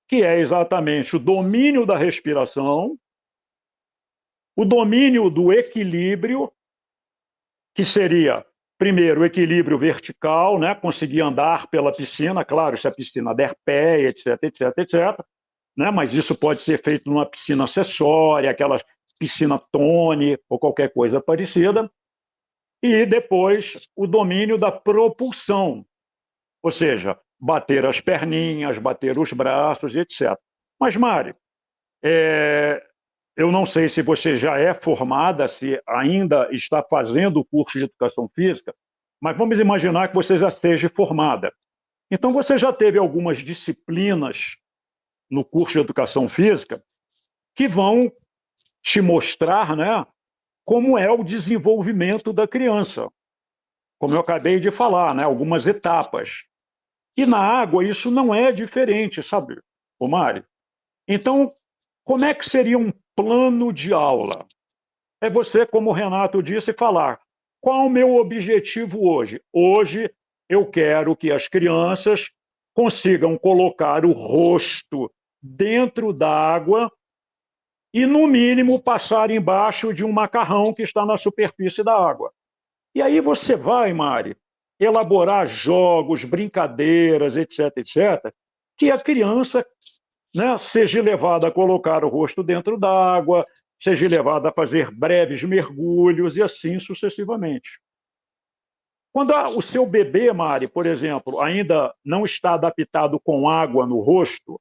que é exatamente o domínio da respiração, o domínio do equilíbrio, que seria, primeiro, o equilíbrio vertical, né? Conseguir andar pela piscina, claro, se a piscina der pé, etc, etc, etc, né? Mas isso pode ser feito numa piscina acessória, aquelas piscina Tone ou qualquer coisa parecida. E depois o domínio da propulsão, ou seja, bater as perninhas, bater os braços, etc. Mas, Mari, eu não sei se você já é formada, se ainda está fazendo o curso de Educação Física, mas vamos imaginar que você já esteja formada. Então, você já teve algumas disciplinas no curso de Educação Física que vão te mostrar, né, como é o desenvolvimento da criança. Como eu acabei de falar, né, algumas etapas. E na água isso não é diferente, sabe, Mari? Então, como é que seria um plano de aula? É você, como o Renato disse, falar: qual o meu objetivo hoje? Hoje eu quero que as crianças consigam colocar o rosto dentro d'água e, no mínimo, passar embaixo de um macarrão que está na superfície da água. E aí você vai, Mari, elaborar jogos, brincadeiras, etc., etc., que a criança, né, seja levada a colocar o rosto dentro d'água, seja levada a fazer breves mergulhos e assim sucessivamente. Quando o seu bebê, Mari, por exemplo, ainda não está adaptado com água no rosto,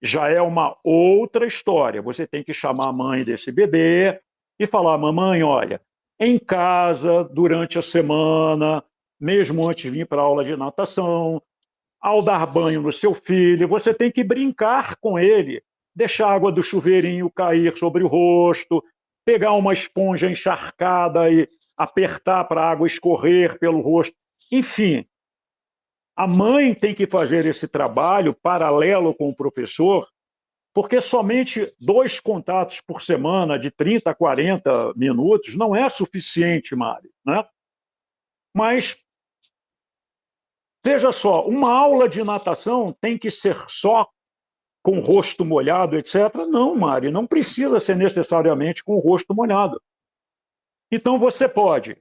já é uma outra história. Você tem que chamar a mãe desse bebê e falar: mamãe, olha, em casa, durante a semana, mesmo antes de vir para a aula de natação, ao dar banho no seu filho, você tem que brincar com ele, deixar a água do chuveirinho cair sobre o rosto, pegar uma esponja encharcada e apertar para a água escorrer pelo rosto. Enfim, a mãe tem que fazer esse trabalho paralelo com o professor, porque somente 2 contatos por semana, de 30 a 40 minutos, não é suficiente, Mari, né? Mas, veja só, uma aula de natação tem que ser só com o rosto molhado, etc. Não, Mari, não precisa ser necessariamente com o rosto molhado. Então, você pode,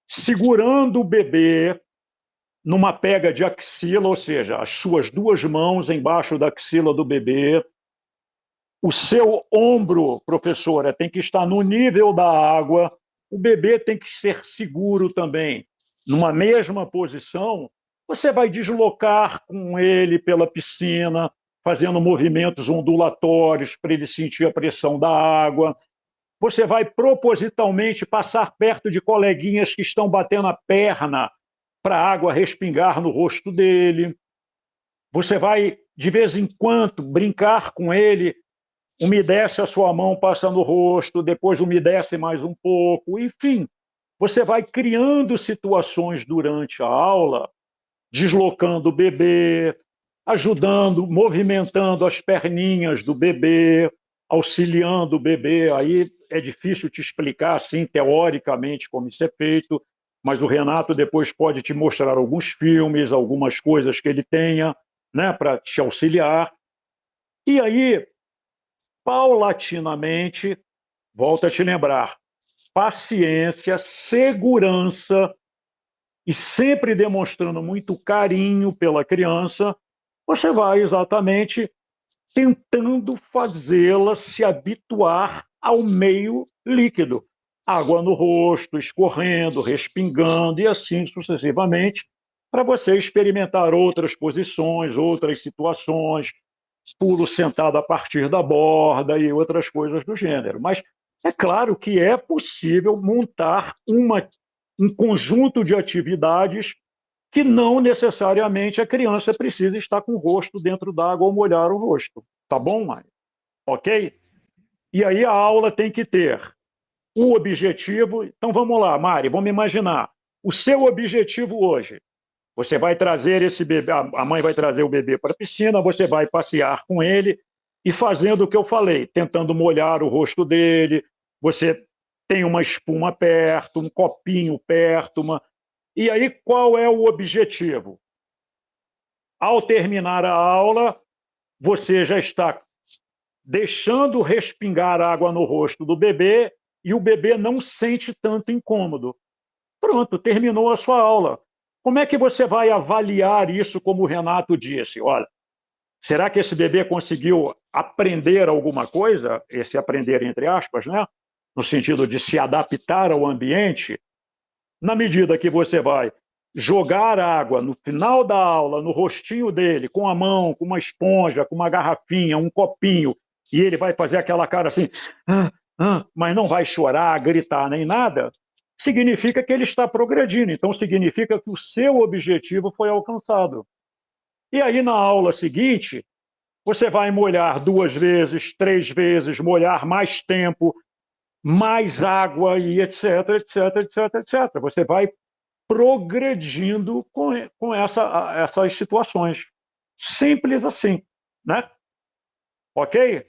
segurando o bebê numa pega de axila, ou seja, as suas 2 mãos embaixo da axila do bebê, o seu ombro, professora, tem que estar no nível da água, o bebê tem que ser seguro também. Numa mesma posição, você vai deslocar com ele pela piscina, fazendo movimentos ondulatórios para ele sentir a pressão da água. Você vai propositalmente passar perto de coleguinhas que estão batendo a perna para a água respingar no rosto dele. Você vai, de vez em quando, brincar com ele, umedece a sua mão, passa no rosto, depois umedece mais um pouco. Enfim, você vai criando situações durante a aula, deslocando o bebê, ajudando, movimentando as perninhas do bebê, auxiliando o bebê. Aí é difícil te explicar assim, teoricamente, como isso é feito, mas o Renato depois pode te mostrar alguns filmes, algumas coisas que ele tenha, né, para te auxiliar. E aí, paulatinamente, volto a te lembrar, paciência, segurança e sempre demonstrando muito carinho pela criança, você vai exatamente tentando fazê-la se habituar ao meio líquido. Água no rosto, escorrendo, respingando e assim sucessivamente, para você experimentar outras posições, outras situações, pulo sentado a partir da borda e outras coisas do gênero. Mas é claro que é possível montar um conjunto de atividades que não necessariamente a criança precisa estar com o rosto dentro d'água ou molhar o rosto. Tá bom, Mari? Ok? E aí a aula tem que ter o objetivo. Então vamos lá, Mari, vamos imaginar. O seu objetivo hoje, você vai trazer esse bebê, a mãe vai trazer o bebê para a piscina, você vai passear com ele e fazendo o que eu falei, tentando molhar o rosto dele, você tem uma espuma perto, um copinho perto, E aí qual é o objetivo? Ao terminar a aula, você já está deixando respingar água no rosto do bebê e o bebê não sente tanto incômodo. Pronto, terminou a sua aula. Como é que você vai avaliar isso, como o Renato disse? Olha, será que esse bebê conseguiu aprender alguma coisa? Esse aprender entre aspas, né? No sentido de se adaptar ao ambiente. Na medida que você vai jogar água no final da aula, no rostinho dele, com a mão, com uma esponja, com uma garrafinha, um copinho, e ele vai fazer aquela cara assim, mas não vai chorar, gritar nem nada, significa que ele está progredindo. Então, significa que o seu objetivo foi alcançado. E aí, na aula seguinte, você vai molhar 2 vezes, 3 vezes, molhar mais tempo, mais água e etc, etc, etc, etc. Você vai progredindo com essas situações. Simples assim, né? Ok?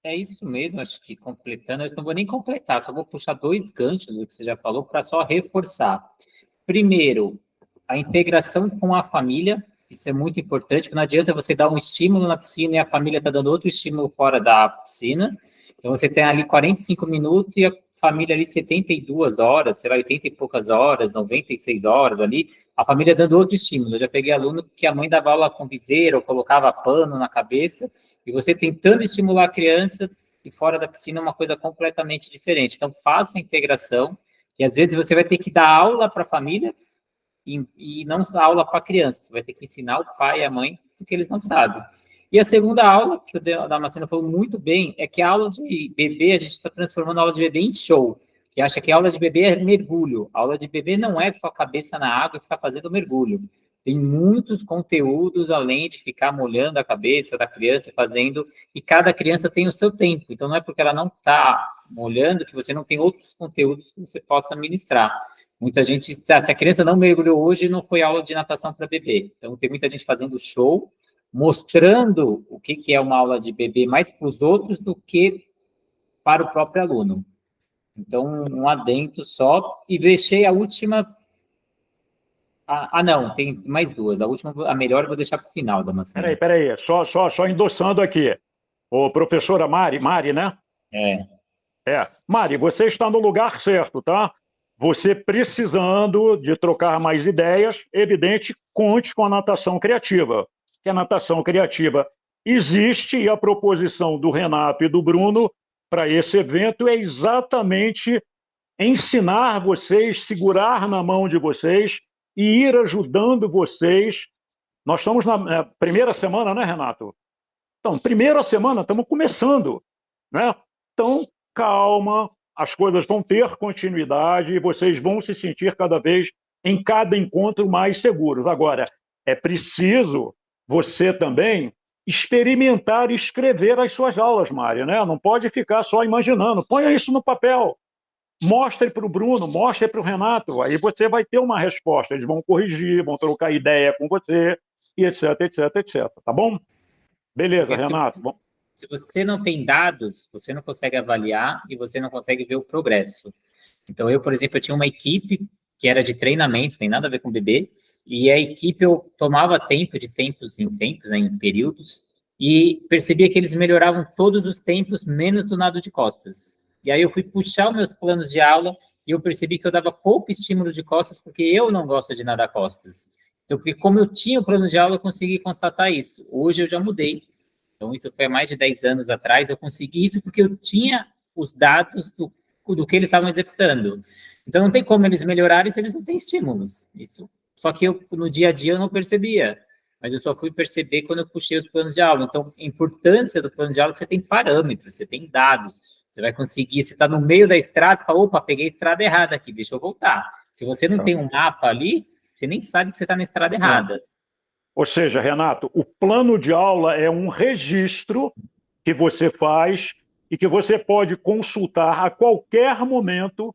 É isso mesmo, acho que completando, eu não vou nem completar, só vou puxar 2 ganchos do que você já falou para só reforçar. Primeiro, a integração com a família, isso é muito importante, porque não adianta você dar um estímulo na piscina e a família está dando outro estímulo fora da piscina. Então, você tem ali 45 minutos e a família ali 72 horas, sei lá, 80 e poucas horas, 96 horas ali, a família dando outro estímulo. Eu já peguei aluno que a mãe dava aula com viseira, ou colocava pano na cabeça, e você tentando estimular a criança, e fora da piscina é uma coisa completamente diferente. Então, faça a integração, e às vezes você vai ter que dar aula para a família, e não aula para a criança, você vai ter que ensinar o pai e a mãe, porque eles não sabem. E a segunda aula, que o Damasceno falou muito bem, é que a aula de bebê, a gente está transformando a aula de bebê em show, que acha que a aula de bebê é mergulho. A aula de bebê não é só cabeça na água e ficar fazendo mergulho. Tem muitos conteúdos, além de ficar molhando a cabeça da criança, fazendo, e cada criança tem o seu tempo. Então, não é porque ela não está molhando que você não tem outros conteúdos que você possa ministrar. Muita gente, se a criança não mergulhou hoje, não foi aula de natação para bebê. Então, tem muita gente fazendo show, mostrando o que é uma aula de bebê mais para os outros do que para o próprio aluno. Então, um adendo só. E deixei a última... não, tem mais duas. A última, a melhor, eu vou deixar para o final, Damasceno. Peraí. Só endossando aqui. Ô, professora Mari, né? Mari, você está no lugar certo, tá? Você precisando de trocar mais ideias, evidente, conte com a natação criativa. Que a natação criativa existe e a proposição do Renato e do Bruno para esse evento é exatamente ensinar vocês, segurar na mão de vocês e ir ajudando vocês. Nós estamos na primeira semana, né, Renato? Então, primeira semana, estamos começando, né? Então, calma, as coisas vão ter continuidade e vocês vão se sentir cada vez, em cada encontro, mais seguros. Agora, é preciso você também experimentar e escrever as suas aulas, Mari, né? Não pode ficar só imaginando. Ponha isso no papel. Mostre para o Bruno, mostre para o Renato. Aí você vai ter uma resposta. Eles vão corrigir, vão trocar ideia com você, e etc, etc. Tá bom? Beleza, Renato. Se você não tem dados, você não consegue avaliar e você não consegue ver o progresso. Então, eu, por exemplo, eu tinha uma equipe que era de treinamento, tem nada a ver com bebê, e a equipe eu tomava tempo, de tempos em tempos, né, em períodos, e percebia que eles melhoravam todos os tempos, menos do nado de costas. E aí eu fui puxar os meus planos de aula e eu percebi que eu dava pouco estímulo de costas porque eu não gosto de nadar costas. Então, porque como eu tinha o plano de aula, eu consegui constatar isso. Hoje eu já mudei. Então, isso foi há mais de 10 anos atrás, eu consegui isso porque eu tinha os dados do que eles estavam executando. Então, não tem como eles melhorarem se eles não têm estímulos. Isso. Só que no dia a dia eu não percebia, mas eu só fui perceber quando eu puxei os planos de aula. Então, a importância do plano de aula é que você tem parâmetros, você tem dados, você vai conseguir, você está no meio da estrada, fala, opa, peguei a estrada errada aqui, deixa eu voltar. Se você não tem um mapa ali, você nem sabe que você está na estrada errada. Ou seja, Renato, o plano de aula é um registro que você faz e que você pode consultar a qualquer momento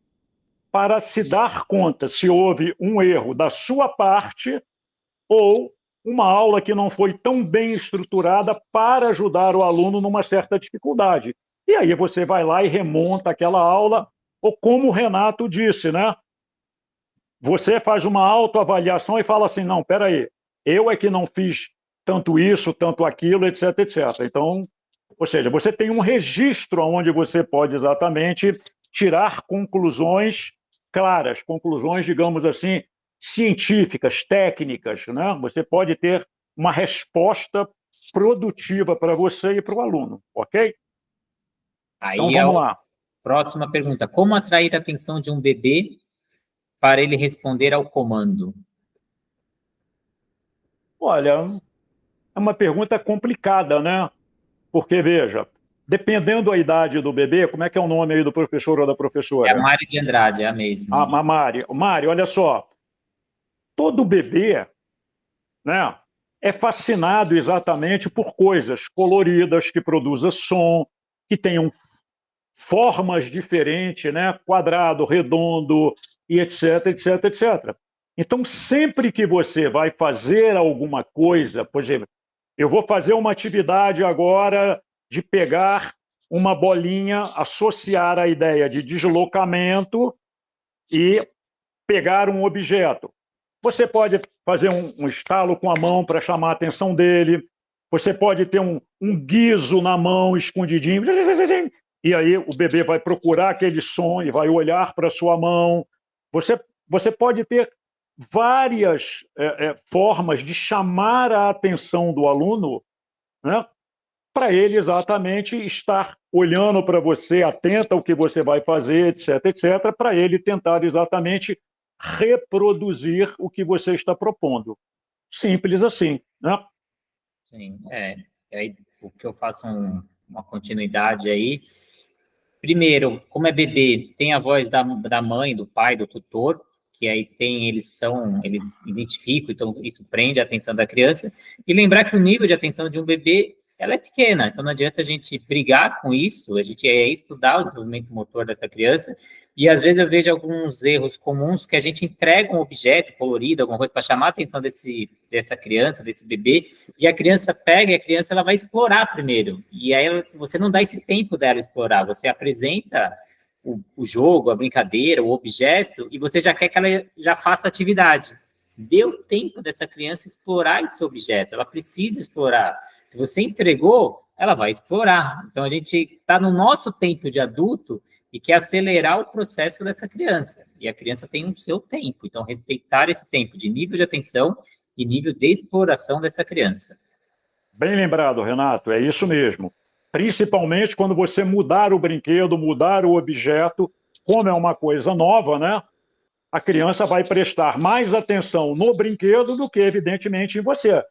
para se dar conta se houve um erro da sua parte ou uma aula que não foi tão bem estruturada para ajudar o aluno numa certa dificuldade. E aí você vai lá e remonta aquela aula, ou como o Renato disse, né? Você faz uma autoavaliação e fala assim, não, peraí, eu é que não fiz tanto isso, tanto aquilo, etc, etc. Então, ou seja, você tem um registro onde você pode exatamente tirar conclusões claras, conclusões, digamos assim, científicas, técnicas, né? Você pode ter uma resposta produtiva para você e para o aluno, ok? Aí Então, vamos lá. Próxima pergunta. Como atrair a atenção de um bebê para ele responder ao comando? Olha, é uma pergunta complicada, né? Porque, veja, dependendo da idade do bebê, como é que é o nome aí do professor ou da professora? É a Mari de Andrade, é a mesma. A Mari. Mari, olha só. Todo bebê, né, é fascinado exatamente por coisas coloridas, que produzam som, que tenham formas diferentes, né, quadrado, redondo, e etc, etc, etc. Então, sempre que você vai fazer alguma coisa, por exemplo, eu vou fazer uma atividade agora de pegar uma bolinha, associar a ideia de deslocamento e pegar um objeto. Você pode fazer um estalo com a mão para chamar a atenção dele, você pode ter um guizo na mão escondidinho, e aí o bebê vai procurar aquele som e vai olhar para a sua mão. Você pode ter várias formas de chamar a atenção do aluno, né, para ele exatamente estar olhando para você, atento ao que você vai fazer, etc., etc., para ele tentar exatamente reproduzir o que você está propondo. Simples assim, né? Sim, aí, o que eu faço uma continuidade aí. Primeiro, como é bebê, tem a voz da mãe, do pai, do tutor, que aí eles identificam, então isso prende a atenção da criança. E lembrar que o nível de atenção de um bebê, ela é pequena, então não adianta a gente brigar com isso, a gente estudar o desenvolvimento motor dessa criança. E às vezes eu vejo alguns erros comuns que a gente entrega um objeto colorido, alguma coisa para chamar a atenção dessa criança, desse bebê, e a criança pega, e a criança ela vai explorar primeiro. E aí você não dá esse tempo dela explorar, você apresenta o jogo, a brincadeira, o objeto, e você já quer que ela já faça atividade. Deu tempo dessa criança explorar esse objeto, ela precisa explorar. Se você entregou, ela vai explorar. Então a gente está no nosso tempo de adulto e quer acelerar o processo dessa criança. E a criança tem o seu tempo. Então, respeitar esse tempo de nível de atenção e nível de exploração dessa criança. Bem lembrado, Renato, é isso mesmo. Principalmente quando você mudar o brinquedo, mudar o objeto, como é uma coisa nova, né? A criança vai prestar mais atenção no brinquedo do que, evidentemente, em você.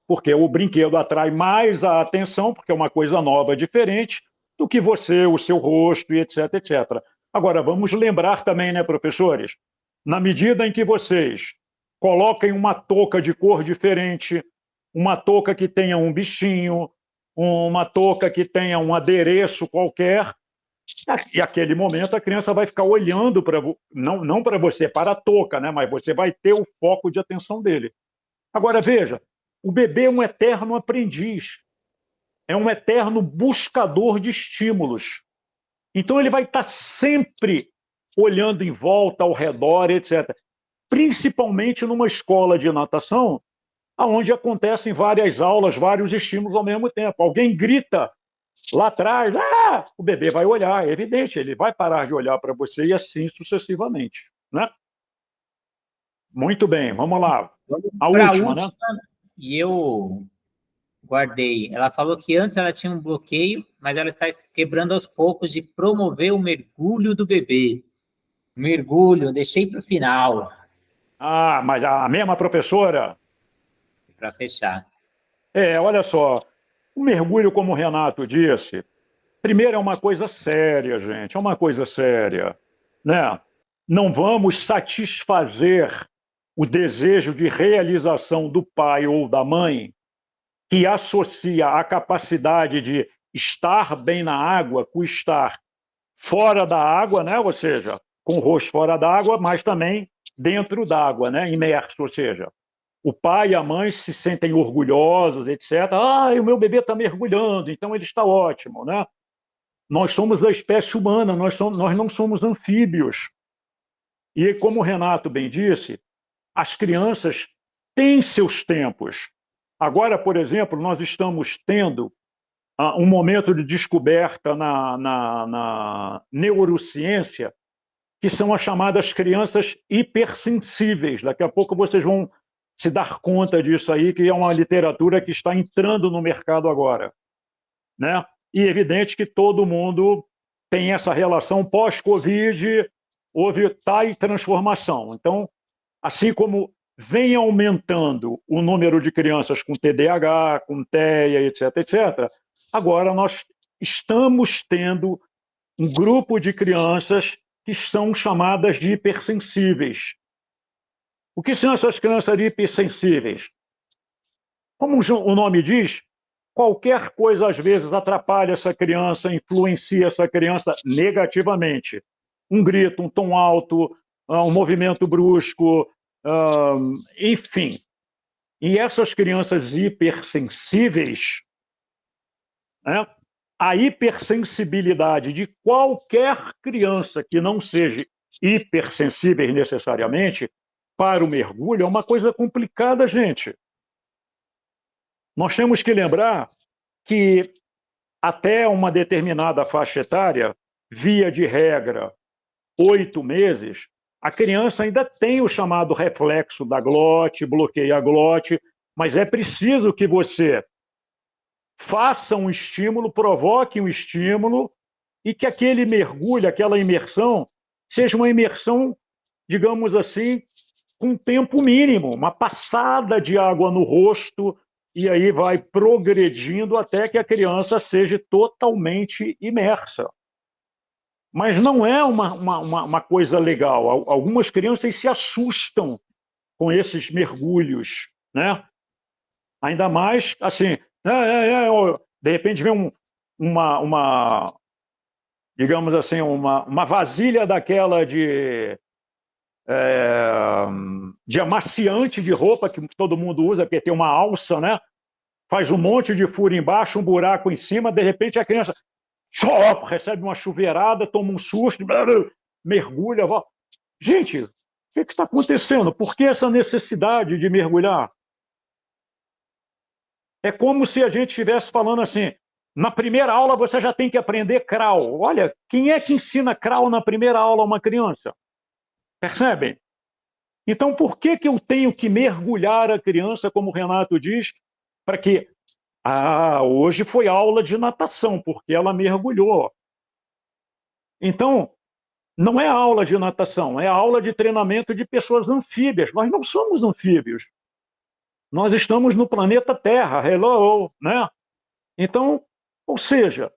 Porque o brinquedo atrai mais a atenção, porque é uma coisa nova, diferente, do que você, o seu rosto, e etc, etc. Agora, vamos lembrar também, né, professores? Na medida em que vocês coloquem uma touca de cor diferente, uma touca que tenha um bichinho, uma touca que tenha um adereço qualquer, e aquele momento a criança vai ficar olhando para não para você, para a touca, né? Mas você vai ter o foco de atenção dele. Agora veja, o bebê é um eterno aprendiz, é um eterno buscador de estímulos. Então ele vai estar sempre olhando em volta, ao redor, etc. Principalmente numa escola de natação, onde acontecem várias aulas, vários estímulos ao mesmo tempo. Alguém grita lá atrás, o bebê vai olhar, é evidente, ele vai parar de olhar para você e assim sucessivamente, né? Muito bem, vamos lá. A última, né? E eu guardei. Ela falou que antes ela tinha um bloqueio, mas ela está quebrando aos poucos de promover o mergulho do bebê. Mergulho, deixei para o final. Mas a mesma professora? Para fechar. Olha só, o mergulho, como o Renato disse, primeiro é uma coisa séria, gente, é uma coisa séria, né? Não vamos satisfazer o desejo de realização do pai ou da mãe que associa a capacidade de estar bem na água com estar fora da água, né? Ou seja, com o rosto fora d'água, mas também dentro d'água, né? Imerso, ou seja, o pai e a mãe se sentem orgulhosos, etc. O meu bebê está mergulhando, então ele está ótimo, né? Nós somos da espécie humana, nós não somos anfíbios. E como o Renato bem disse, as crianças têm seus tempos. Agora, por exemplo, nós estamos tendo um momento de descoberta na neurociência, que são as chamadas crianças hipersensíveis. Daqui a pouco vocês vão se dar conta disso aí, que é uma literatura que está entrando no mercado agora, né? E é evidente que todo mundo tem essa relação pós-Covid, houve tal transformação. Então, assim como vem aumentando o número de crianças com TDAH, com TEA, etc., etc., agora nós estamos tendo um grupo de crianças que são chamadas de hipersensíveis. O que são essas crianças hipersensíveis? Como o nome diz, qualquer coisa às vezes atrapalha essa criança, influencia essa criança negativamente. Um grito, um tom alto, um movimento brusco, enfim. E essas crianças hipersensíveis, né, a hipersensibilidade de qualquer criança que não seja hipersensível necessariamente para o mergulho é uma coisa complicada, gente. Nós temos que lembrar que até uma determinada faixa etária, via de regra, 8 meses, a criança ainda tem o chamado reflexo da glote, bloqueia a glote, mas é preciso que você faça um estímulo, provoque um estímulo e que aquele mergulho, aquela imersão, seja uma imersão, digamos assim, com tempo mínimo, uma passada de água no rosto, e aí vai progredindo até que a criança seja totalmente imersa. Mas não é uma coisa legal. Algumas crianças se assustam com esses mergulhos, né? Ainda mais, assim, de repente vem digamos assim, uma vasilha daquela de amaciante de roupa que todo mundo usa, porque tem uma alça, né? Faz um monte de furo embaixo, um buraco em cima, de repente a criança recebe uma chuveirada, toma um susto, mergulha. Gente, o que está acontecendo? Por que essa necessidade de mergulhar? É como se a gente estivesse falando assim, na primeira aula você já tem que aprender crawl. Olha, quem é que ensina crawl na primeira aula a uma criança? Percebem? Então, por que eu tenho que mergulhar a criança, como o Renato diz, para que... hoje foi aula de natação, porque ela mergulhou. Então, não é aula de natação, é aula de treinamento de pessoas anfíbias. Nós não somos anfíbios. Nós estamos no planeta Terra, hello, né? Então, ou seja,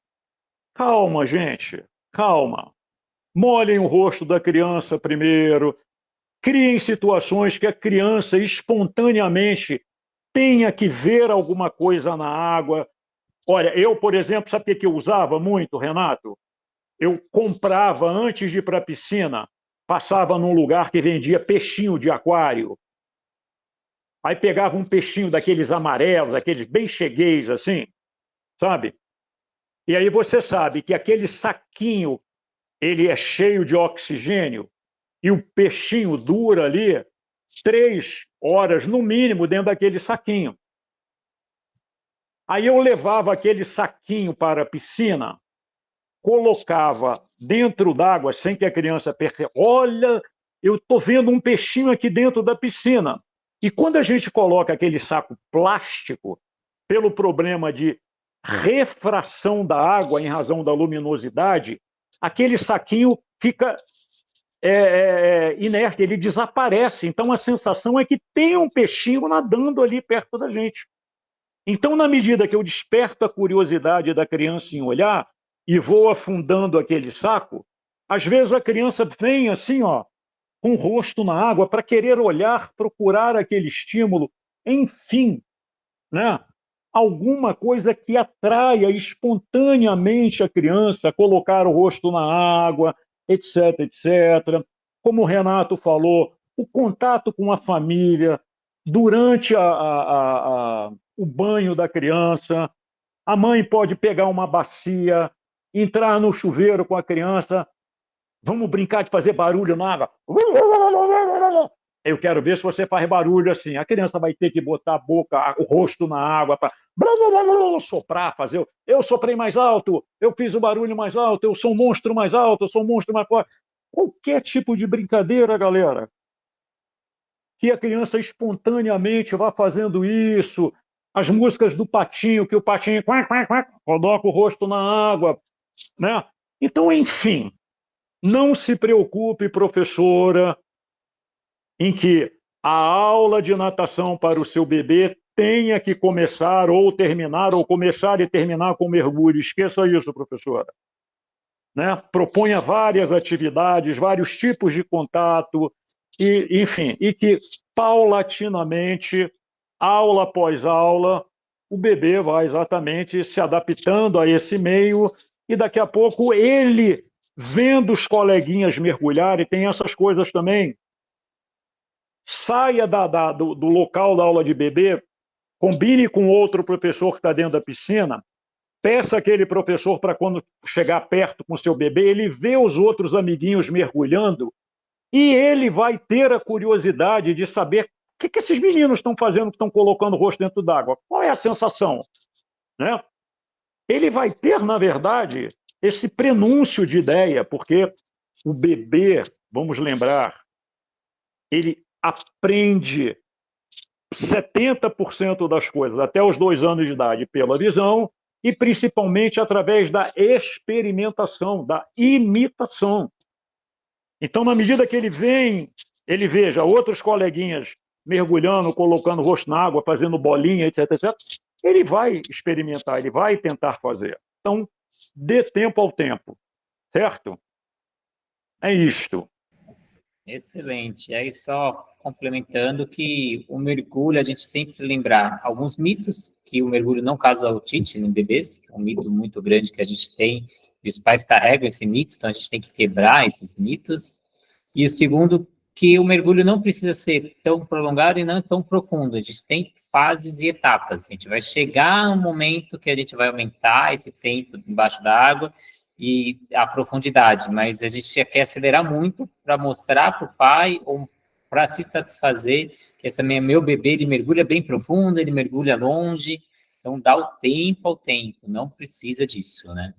calma, gente, calma. Molhem o rosto da criança primeiro, criem situações que a criança espontaneamente tenha que ver alguma coisa na água. Olha, eu, por exemplo, sabe o que eu usava muito, Renato? Eu comprava, antes de ir para a piscina, passava num lugar que vendia peixinho de aquário. Aí pegava um peixinho daqueles amarelos, aqueles bem chegueis assim, sabe? E aí você sabe que aquele saquinho, ele é cheio de oxigênio e o peixinho dura ali 3 horas no mínimo dentro daquele saquinho. Aí eu levava aquele saquinho para a piscina, colocava dentro d'água sem que a criança perceba. Olha, eu estou vendo um peixinho aqui dentro da piscina. E quando a gente coloca aquele saco plástico, pelo problema de refração da água em razão da luminosidade, aquele saquinho fica inerte, ele desaparece. Então a sensação é que tem um peixinho nadando ali perto da gente. Então, na medida que eu desperto a curiosidade da criança em olhar e vou afundando aquele saco, às vezes a criança vem assim, ó, com o rosto na água para querer olhar, procurar aquele estímulo, enfim, né? Alguma coisa que atraia espontaneamente a criança a colocar o rosto na água, etc, etc. Como o Renato falou, o contato com a família durante o banho da criança. A mãe pode pegar uma bacia, entrar no chuveiro com a criança. Vamos brincar de fazer barulho na água. Eu quero ver se você faz barulho assim. A criança vai ter que botar a boca, o rosto na água para soprar, fazer. Eu soprei mais alto, eu fiz o barulho mais alto, eu sou um monstro mais alto, eu sou um monstro mais forte. Qualquer tipo de brincadeira, galera, que a criança espontaneamente vá fazendo isso. As músicas do patinho, que o patinho coloca o rosto na água, né? Então, enfim, não se preocupe, professora, em que a aula de natação para o seu bebê tenha que começar ou terminar, ou começar e terminar com mergulho. Esqueça isso, professora. Né? Proponha várias atividades, vários tipos de contato, e, enfim, e que paulatinamente, aula após aula, o bebê vai exatamente se adaptando a esse meio e daqui a pouco ele, vendo os coleguinhas mergulharem, tem essas coisas também. Saia do local da aula de bebê, combine com outro professor que está dentro da piscina, peça aquele professor para quando chegar perto com seu bebê, ele vê os outros amiguinhos mergulhando e ele vai ter a curiosidade de saber o que esses meninos estão fazendo, que estão colocando o rosto dentro d'água. Qual é a sensação? Né? ele vai ter, na verdade, esse prenúncio de ideia, porque o bebê, vamos lembrar, ele aprende 70% das coisas até os 2 anos de idade pela visão e principalmente através da experimentação, da imitação. Então, na medida que ele veja outros coleguinhas mergulhando, colocando o rosto na água, fazendo bolinha, etc, etc, ele vai experimentar, ele vai tentar fazer. Então, dê tempo ao tempo, certo? É isto. Excelente. Aí só complementando que o mergulho, a gente sempre lembrar alguns mitos, que o mergulho não causa otite em bebês, é um mito muito grande que a gente tem, e os pais carregam esse mito, então a gente tem que quebrar esses mitos. E o segundo, que o mergulho não precisa ser tão prolongado e não tão profundo, a gente tem fases e etapas, a gente vai chegar um momento que a gente vai aumentar esse tempo embaixo da água, e a profundidade, mas a gente quer acelerar muito para mostrar para o pai ou para se satisfazer que esse meu bebê, ele mergulha bem profundo, ele mergulha longe, então dá o tempo ao tempo, não precisa disso, né?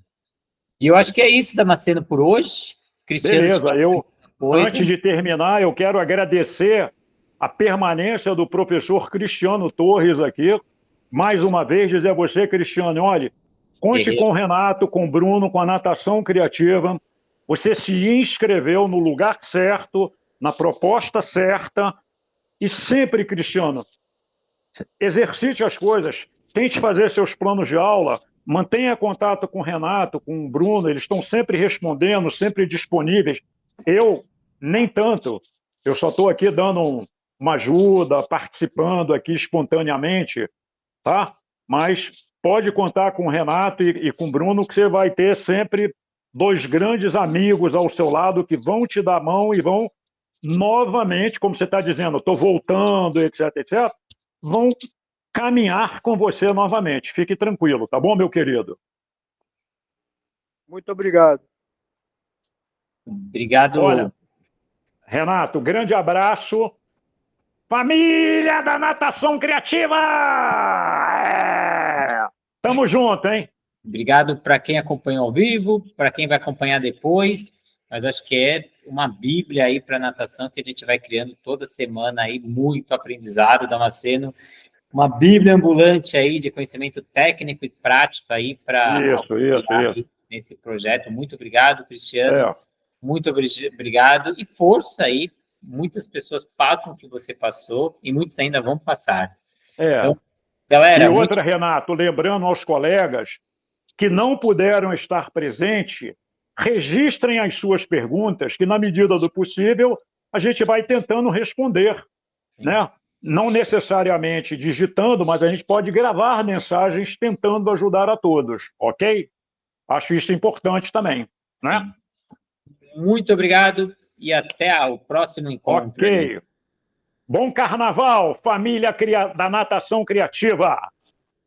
E eu acho que é isso, Damasceno, por hoje. Cristiano, beleza, antes de terminar, eu quero agradecer a permanência do professor Cristiano Torres aqui. Mais uma vez, dizer a você, Cristiano, olha, conte com o Renato, com o Bruno, com a Natação Criativa. Você se inscreveu no lugar certo, na proposta certa. E sempre, Cristiano, exercite as coisas. Tente fazer seus planos de aula. Mantenha contato com o Renato, com o Bruno. Eles estão sempre respondendo, sempre disponíveis. Eu, nem tanto. Eu só estou aqui dando uma ajuda, participando aqui espontaneamente, tá? Mas pode contar com o Renato e com o Bruno, que você vai ter sempre 2 grandes amigos ao seu lado que vão te dar a mão e vão novamente, como você está dizendo, estou voltando, etc, etc, vão caminhar com você novamente. Fique tranquilo, tá bom, meu querido? Muito obrigado. Obrigado. Olha, Renato, grande abraço. Família da Natação Criativa! Tamo junto, hein? Obrigado para quem acompanhou ao vivo, para quem vai acompanhar depois, mas acho que é uma bíblia aí para natação que a gente vai criando toda semana aí, muito aprendizado, Damasceno, uma bíblia ambulante aí de conhecimento técnico e prático aí para isso. nesse projeto. Muito obrigado, Cristiano. Muito obrigado e força aí. Muitas pessoas passam o que você passou e muitos ainda vão passar. Então, galera... E outra, Renato, lembrando aos colegas que não puderam estar presentes, registrem as suas perguntas, que na medida do possível a gente vai tentando responder, né? Não necessariamente digitando, mas a gente pode gravar mensagens tentando ajudar a todos, ok? Acho isso importante também, né? Muito obrigado e até o próximo encontro. Ok. Bom carnaval, família da Natação Criativa.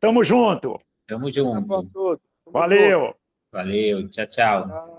Tamo junto. Tamo junto. Tchau a todos. Valeu. Valeu. Tchau, tchau.